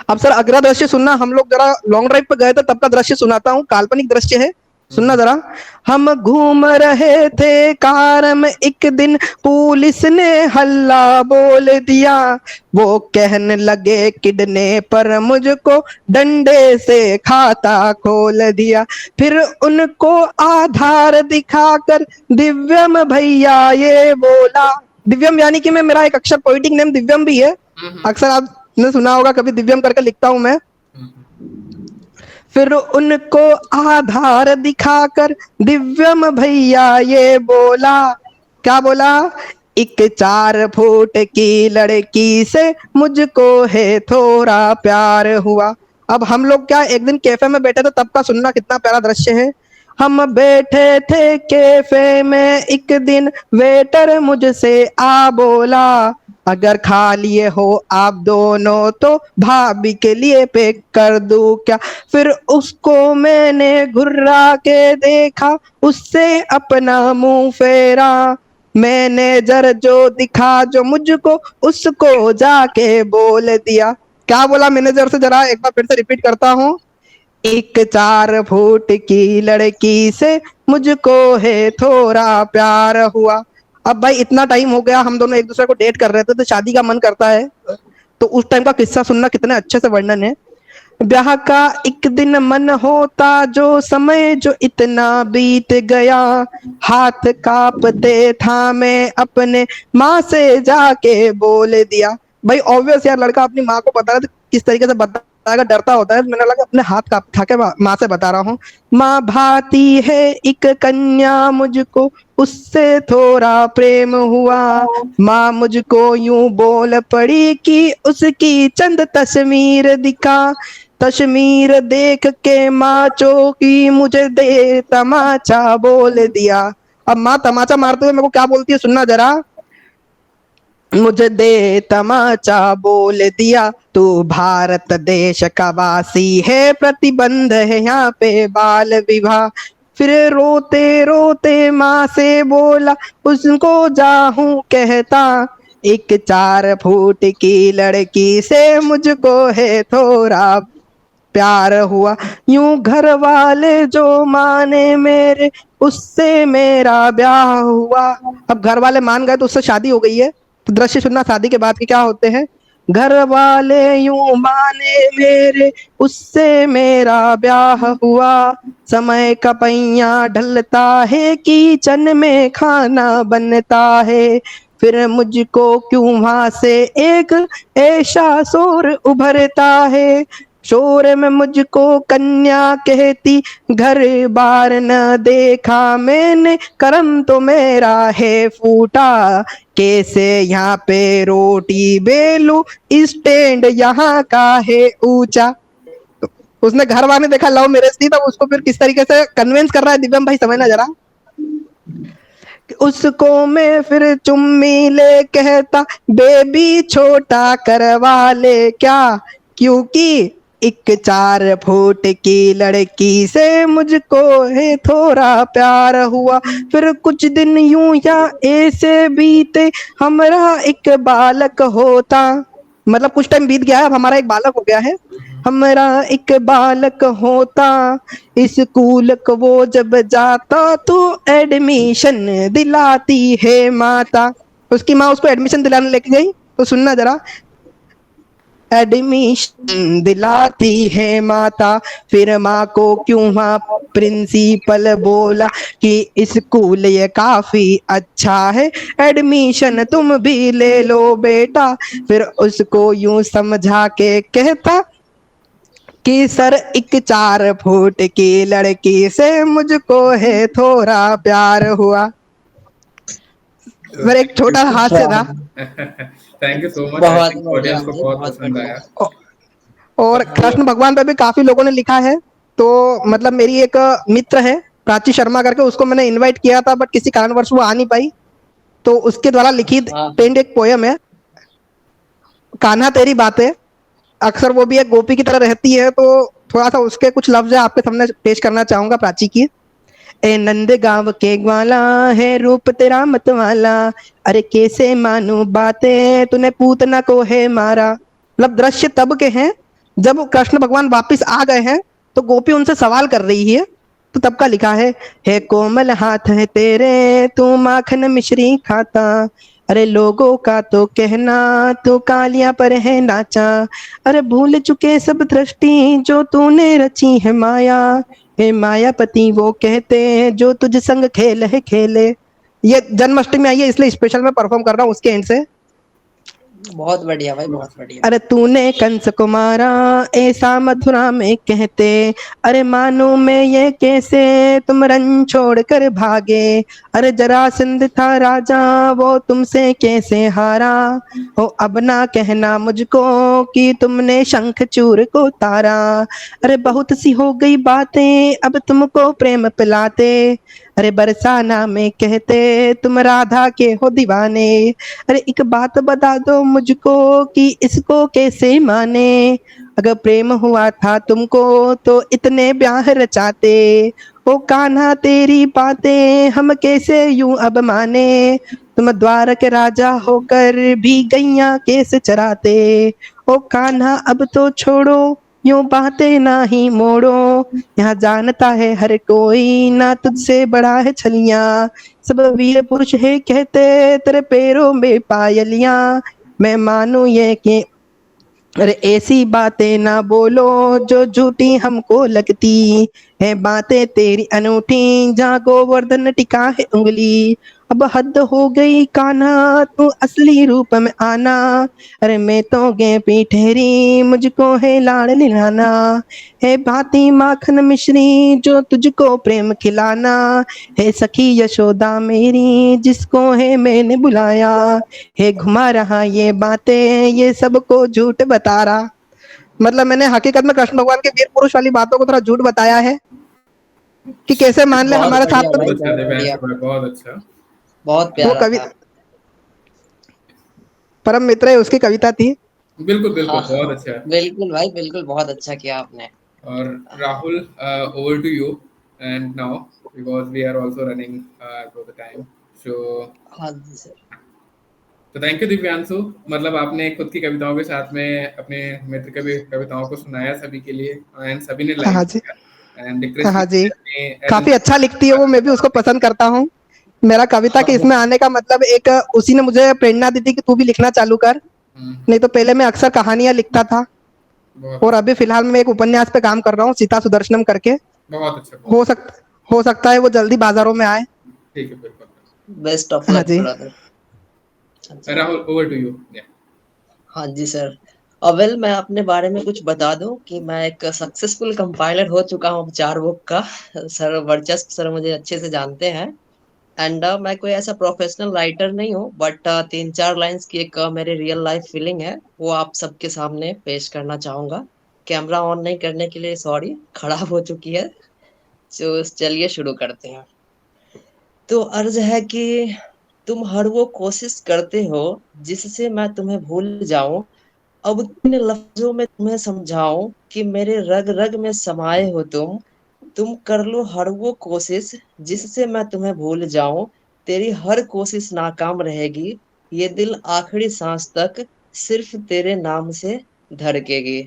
अब सर अगला दृश्य सुनना, हम लोग जरा लॉन्ग ड्राइव पे गए थे तब का दृश्य सुनाता हूँ, काल्पनिक दृश्य है, सुनना जरा। हम घूम रहे थे कार में, एक दिन पुलिस ने हल्ला बोल दिया, वो कहने लगे किडने पर मुझको डंडे से खाता खोल दिया। फिर उनको आधार दिखाकर दिव्यम भैया ये बोला, दिव्यम यानी कि मैं, मेरा एक अक्षर पोइटिक नेम दिव्यम भी है, अक्सर आपने सुना होगा, कभी दिव्यम करके लिखता हूं मैं। फिर उनको आधार दिखाकर दिव्यम भैया ये बोला, क्या बोला, एक 4 फुट की लड़की से मुझको है थोड़ा प्यार हुआ। अब हम लोग क्या एक दिन कैफे में बैठे थे तब का सुनना कितना प्यारा दृश्य है। हम बैठे थे कैफे में, एक दिन वेटर मुझसे आ बोला, अगर खा लिए हो आप दोनों तो भाभी के लिए पैक कर दूं क्या। फिर उसको मैंने घुर्रा के देखा, उससे अपना मुंह फेरा, मैनेजर जो दिखा जो मुझको, उसको जाके बोल दिया, क्या बोला मैनेजर से, जरा एक बार फिर से रिपीट करता हूँ, एक 4 फुट की लड़की से मुझको है थोड़ा प्यार हुआ। अब भाई इतना टाइम हो गया, हम दोनों एक दूसरे को डेट कर रहे थे तो शादी का मन करता है, तो उस टाइम का किस्सा सुनना कितने अच्छे से वर्णन है। ब्याह का एक दिन मन होता जो समय जो इतना बीत गया, हाथ कांपते था मैं अपने माँ से जाके बोल दिया। भाई ऑब्वियस यार, लड़का अपनी माँ को बता रहा था, किस तरीके से बताएगा, डरता होता है, मैंने लगा अपने हाथ कांप उठा के माँ से बता रहा हूँ, माँ भाती है एक कन्या मुझको, उससे थोड़ा प्रेम हुआ, माँ मुझको यूं बोल पड़ी कि उसकी चंद तस्वीर दिखा, तस्वीर देख के माँ चौकी मुझे दे तमाचा बोल दिया। अब माँ तमाचा मारते हुए मेरे को क्या बोलती है, सुनना जरा, मुझे दे तमाचा बोल दिया, तू भारत देश का वासी है, प्रतिबंध है यहाँ पे बाल विवाह। फिर रोते रोते माँ से बोला, उसको जाहूं कहता, एक 4 फुट की लड़की से मुझको है थोड़ा प्यार हुआ। यूं घर वाले जो माने मेरे, उससे मेरा ब्याह हुआ। अब घर वाले मान गए तो उससे शादी हो गई है। तो दृश्य सुनना शादी के बाद के क्या होते हैं। घर वाले यूं माने मेरे, उससे मेरा ब्याह हुआ। समय का पहिया ढलता है, किचन में खाना बनता है। फिर मुझको क्यों वहां से एक ऐसा शोर उभरता है। शोर में मुझको कन्या कहती, घर बार न देखा मैंने, करम तो मेरा है फूटा। कैसे यहाँ पे रोटी बेलू, स्टैंड यहाँ का है ऊंचा। उसने घर वाले देखा लव मैरिज थी, तब उसको फिर किस तरीके से कन्विंस कर रहा है दिव्यम भाई, समझना जरा। उसको मैं फिर चुम्मी ले कहता, बेबी छोटा करवा ले क्या, क्योंकि एक 4 फुट की लड़की से मुझको है थोड़ा प्यार हुआ। फिर कुछ दिन यूं या ऐसे बीते, हमारा एक बालक होता। मतलब कुछ टाइम बीत गया है, अब हमारा एक बालक हो गया है। हमारा एक बालक होता, स्कूल को वो जब जाता तो एडमिशन दिलाती है माता। उसकी माँ उसको एडमिशन दिलाने लेके गई, तो सुनना जरा। एडमिशन दिलाती है माता, फिर माँ को क्यों वहाँ प्रिंसिपल बोला कि स्कूल ये काफी अच्छा है, एडमिशन तुम भी ले लो बेटा। फिर उसको यूं समझा के कहता कि सर एक 4 फुट की लड़की से मुझको है थोड़ा प्यार हुआ। मेरा एक छोटा हास्य था। Thank you so much. I बहुत थिंक बढ़िया ऑडियंस को भाई, बहुत बहुत पसंद बढ़िया। आया। और कृष्ण भगवान पे भी काफी लोगों ने लिखा है। तो मतलब मेरी एक मित्र है प्राची शर्मा करके, उसको मैंने इनवाइट किया था, बट किसी कारणवश वो आ नहीं पाई। तो उसके द्वारा लिखित पेंड एक पोयम है, कान्हा तेरी बातें। अक्सर वो भी एक गोपी की तरह रहती है, तो थोड़ा सा उसके कुछ लफ्ज आपके सामने पेश करना चाहूंगा प्राची की। ए नंद गांव के ग्वाला है रूप तेरा मतवाला, अरे कैसे मानू बातें तूने पूतना को है मारा। मतलब दृश्य तब के हैं जब कृष्ण भगवान वापिस आ गए हैं, तो गोपी उनसे सवाल कर रही है। तो तब का लिखा है कोमल हाथ है तेरे, तू माखन मिश्री खाता, अरे लोगों का तो कहना तू कालिया पर है नाचा, अरे भूल चुके सब दृष्टि जो तूने रची है माया, हे मायापति वो कहते हैं जो तुझ संग खेल है खेले। ये जन्माष्टमी आई है इसलिए स्पेशल मैं परफॉर्म कर रहा हूँ उसके एंड से। बहुत बढ़िया भाई, बहुत बढ़िया। अरे तूने कंस को मारा ऐसा मथुरा में कहते, अरे मानो मैं ये कैसे तुम रन छोड़ कर भागे, अरे जरासंध था राजा वो तुमसे कैसे हारा, हो अब ना कहना मुझको कि तुमने शंखचूर को तारा, अरे बहुत सी हो गई बातें अब तुमको प्रेम पिलाते, अरे बरसाना में कहते तुम राधा के हो दीवाने, अरे एक बात बता दो मुझको कि इसको कैसे माने, अगर प्रेम हुआ था तुमको तो इतने ब्याह रचाते, ओ कान्हा तेरी बातें हम कैसे यूं अब माने, तुम द्वार के राजा होकर भी गैया कैसे चराते, ओ कान्हा अब तो छोड़ो यूं बातें ना ही मोड़ो, यहाँ जानता है हर कोई ना तुझसे बड़ा है छलिया, सब वीर पुरुष है कहते तेरे पैरों में पायलियां, मैं मानू ये कि अरे ऐसी बातें ना बोलो जो झूठी हमको लगती है, बातें तेरी अनूठी जहाँ गोवर्धन टिका है उंगली, अब हद हो गई कान्हा तू असली रूप में आना, अरे मैं तो गे पी ठहरी मुझको है लाड़ लिलाना, है भांति माखन मिश्री जो तुझको प्रेम खिलाना, है सखी यशोदा मेरी जिसको है मैंने बुलाया, है घुमा रहा ये बातें ये सबको झूठ बता रहा। मतलब मैंने हकीकत में कृष्ण भगवान के वीर पुरुष वाली बातों को थोड़ा झूठ बताया है कि कैसे मान ले हमारे साथ। बहुत अच्छा दिव्यांश भाई, बहुत अच्छा। बहुत वो प्यारा कवि था। परम मित्र है उसकी कविता थी। बिल्कुल बिल्कुल, हाँ बहुत अच्छा। बिल्कुल भाई, बिल्कुल बहुत अच्छा किया आपने। और Rahul, over to you and now, because we are also running for the time, so हाँ जी सर। तो थैंक यू दिव्यांशु। मतलब आपने खुद की कविताओं के साथ में अपने मित्र के भी कविताओं को सुनाया सभी के लिए, एंड सभी ने हाँ लाइक जी, किया। एंड हाँ जी, क्रिस्टी काफी अच्छा लिखती है वो, मैं भी उसको पसंद करता हूँ। मेरा कविता के इसमें आने का मतलब एक उसी ने मुझे प्रेरणा दी थी कि तू भी लिखना चालू कर। नहीं तो पहले मैं अक्सर कहानियां लिखता था, और अभी फिलहाल मैं एक उपन्यास पे काम कर रहा हूँ, सीता सुदर्शनम करके। बहुत अच्छा, हो सकता है वो जल्दी बाजारों में आए। ठीक है, बिल्कुल। बेस्ट ऑफ हाँ लक जी, brother. Rahul, over to you. हाँ जी सर। अवेल, मैं अपने बारे में कुछ बता दूं कि मैं एक सक्सेसफुल कंपाइलर हो चुका हूँ 4 बुक का। सर वर्चस्व सर मुझे अच्छे से जानते हैं। एंड मैं कोई ऐसा प्रोफेशनल राइटर नहीं हूँ, बट 3-4 लाइंस की एक मेरी रियल लाइफ फीलिंग है, वो आप सबके सामने पेश करना चाहूंगा। कैमरा ऑन नहीं करने के लिए सॉरी, खराब हो चुकी है। तो चलिए शुरू करते हैं। तो अर्ज है कि तुम हर वो कोशिश करते हो जिससे मैं तुम्हें भूल जाऊं। अब किन लफ्जों में तुम्हें समझाऊं कि मेरे रग रग में समाये हो तुम कर लो हर वो कोशिश जिससे मैं तुम्हें भूल जाऊं। तेरी हर कोशिश नाकाम रहेगी, ये दिल आखिरी सांस तक सिर्फ तेरे नाम से धड़केगी।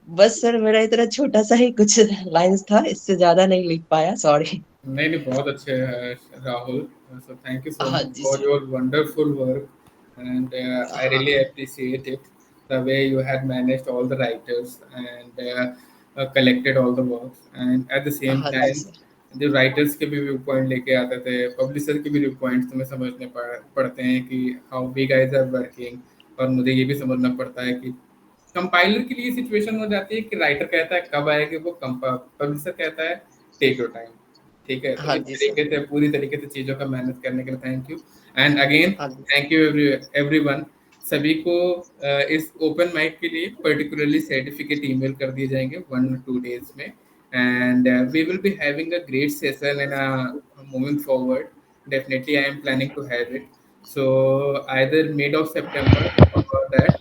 बस सर, मेरा इतना छोटा सा ही कुछ लाइंस था, इससे ज्यादा नहीं लिख पाया, सॉरी। नहीं नहीं, बहुत अच्छे हैं Rahul. So thank you so हाँ मच जी for sir. Your wonderful work, and I हाँ really appreciate it, the way you had managed all the writers and collected all the works, and at the same हाँ जी time सर। जो राइटर्स के भी व्यू पॉइंट लेके आते थे, पब्लिशर के भी व्यू पॉइंट्स तुम्हें समझने पड़ते हैं कि how we guys are working. और मुझे ये भी समझना पड़ता है कि कंपाइलर के लिए सिचुएशन हो जाती है कि राइटर कहता है कब आएगी वो, पब्लिशर कहता है टेक योर टाइम। ठीक है, तो हाँ इस जी सर। तरीके से पूरी तरीके से चीज़ों का मैनेज करने के लिए थैंक यू। एंड अगेन हाँ जी थैंक यू एवरीवन। सभी को इस ओपन माइक के लिए पर्टिकुलरली सर्टिफिकेट ईमेल कर दिए जाएंगे 1 or 2 days में, and we will be having a great session and moving forward. Definitely I am planning to have it, so either mid of September और दैट।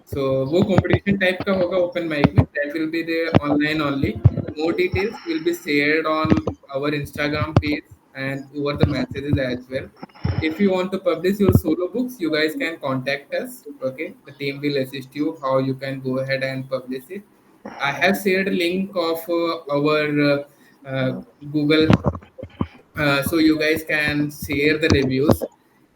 सो वो कंपटीशन टाइप का होगा ओपन माइक में, that will be there online only. More details will be shared on our Instagram page and over the messages as well. If you want to publish your solo books, you guys can contact us. Okay, the team will assist you how you can go ahead and publish it. I have shared a link of our Google, so you guys can share the reviews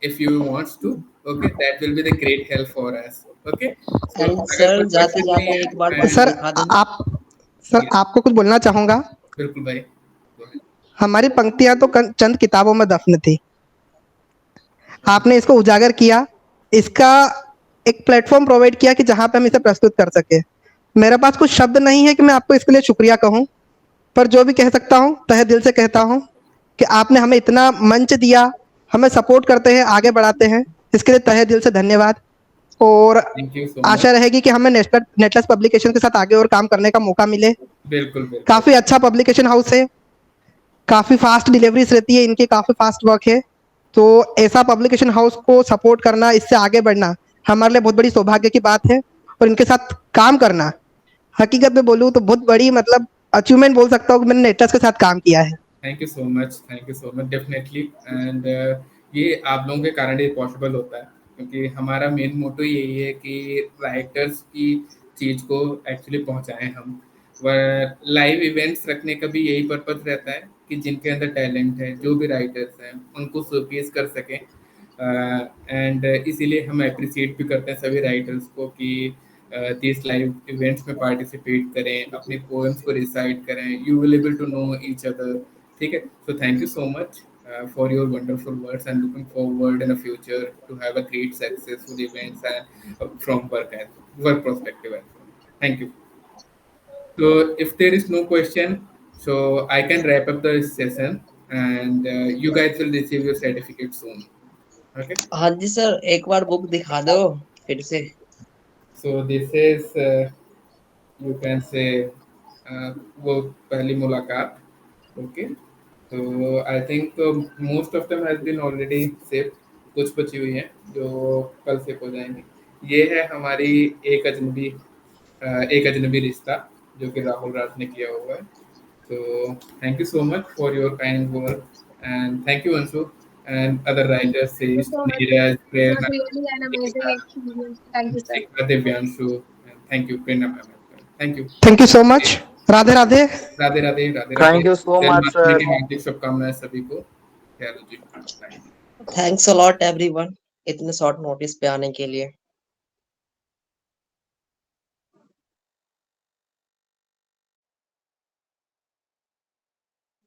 if you want to. Okay, that will be the great help for us. Okay, so and अगर सर, कोई जाते क्वेश्चन नहीं जाते एक बार है बस सर दिखा देना। आप सर आपको कुछ बोलना चाहूंगा। बिल्कुल भाई, go ahead. हमारी पंक्तियां तो चंद किताबों में दफन थी, आपने इसको उजागर किया, इसका एक प्लेटफॉर्म प्रोवाइड किया कि जहां पे हम इसे प्रस्तुत कर सके। मेरे पास कुछ शब्द नहीं है कि मैं आपको इसके लिए शुक्रिया कहूं, पर जो भी कह सकता हूं तहे दिल से कहता हूं कि आपने हमें इतना मंच दिया, हमें सपोर्ट करते हैं, आगे बढ़ाते हैं, इसके लिए तहे दिल से धन्यवाद। और Thank you so much. आशा रहेगी कि हमें नेटलेस पब्लिकेशन के साथ आगे और काम करने का मौका मिले। बिल्कुल बिल्कुल, काफी अच्छा पब्लिकेशन हाउस है, काफी फास्ट डिलीवरीज रहती है इनकी, काफी फास्ट वर्क है। तो ऐसा पब्लिकेशन हाउस को सपोर्ट करना, इससे आगे बढ़ना हमारे लिए बहुत बड़ी सौभाग्य की बात है, और इनके साथ काम करना हकीकत में बोलूँ तो बहुत बड़ी मतलब अचीवमेंट बोल सकता हूँ कि मैंने नेटलेस के साथ काम किया है। Thank you so much, thank you so much, definitely. And ये आप लोगों के कारण ही पॉसिबल होता है, क्योंकि हमारा मेन मोटो यही है कि राइटर्स की चीज़ को एक्चुअली पहुंचाएं हम। वह लाइव इवेंट्स रखने का भी यही पर्पज रहता है कि जिनके अंदर टैलेंट है, जो भी राइटर्स हैं, उनको शोकेस कर सकें। एंड इसीलिए हम अप्रिशिएट भी करते हैं सभी राइटर्स को कि दिस लाइव इवेंट्स में पार्टिसिपेट करें, अपने पोएम्स को रिसाइट करें, you will able to know each other. ठीक है, so thank you so much for your wonderful words, and looking forward in the future to have a great successful events and from work perspective as well. Thank you. So if there is no question, so I can wrap up the session, and you guys will receive your certificate soon. Okay. हाँ जी सर, एक बार बुक दिखा दो फिर से। So this is you can say वो पहली मुलाकात। Okay. तो I think most of them has been already save, कुछ बची हुई हैं जो कल सेव हो जाएंगी। ये है हमारी एक अजनबी रिश्ता जो कि राहुल राज ने किया हुआ है। तो thank you so much for your kind word and thank you Anshu and other writers Thank you says so much. Neeraj, It was Prerna, really an amazing experience. Thank you, sir. Sikha, Divyanshu, and thank you Prerna ma'am as well. Thank you. Thank you so much. Radhe Radhe. Radhe Radhe Radhe Radhe. Thank you so much Janmashtami sir. की हार्दिक शुभकामनाएं सभी को। जी। थैंक्स अ लॉट एवरीवन इतने शॉर्ट नोटिस पे आने के लिए।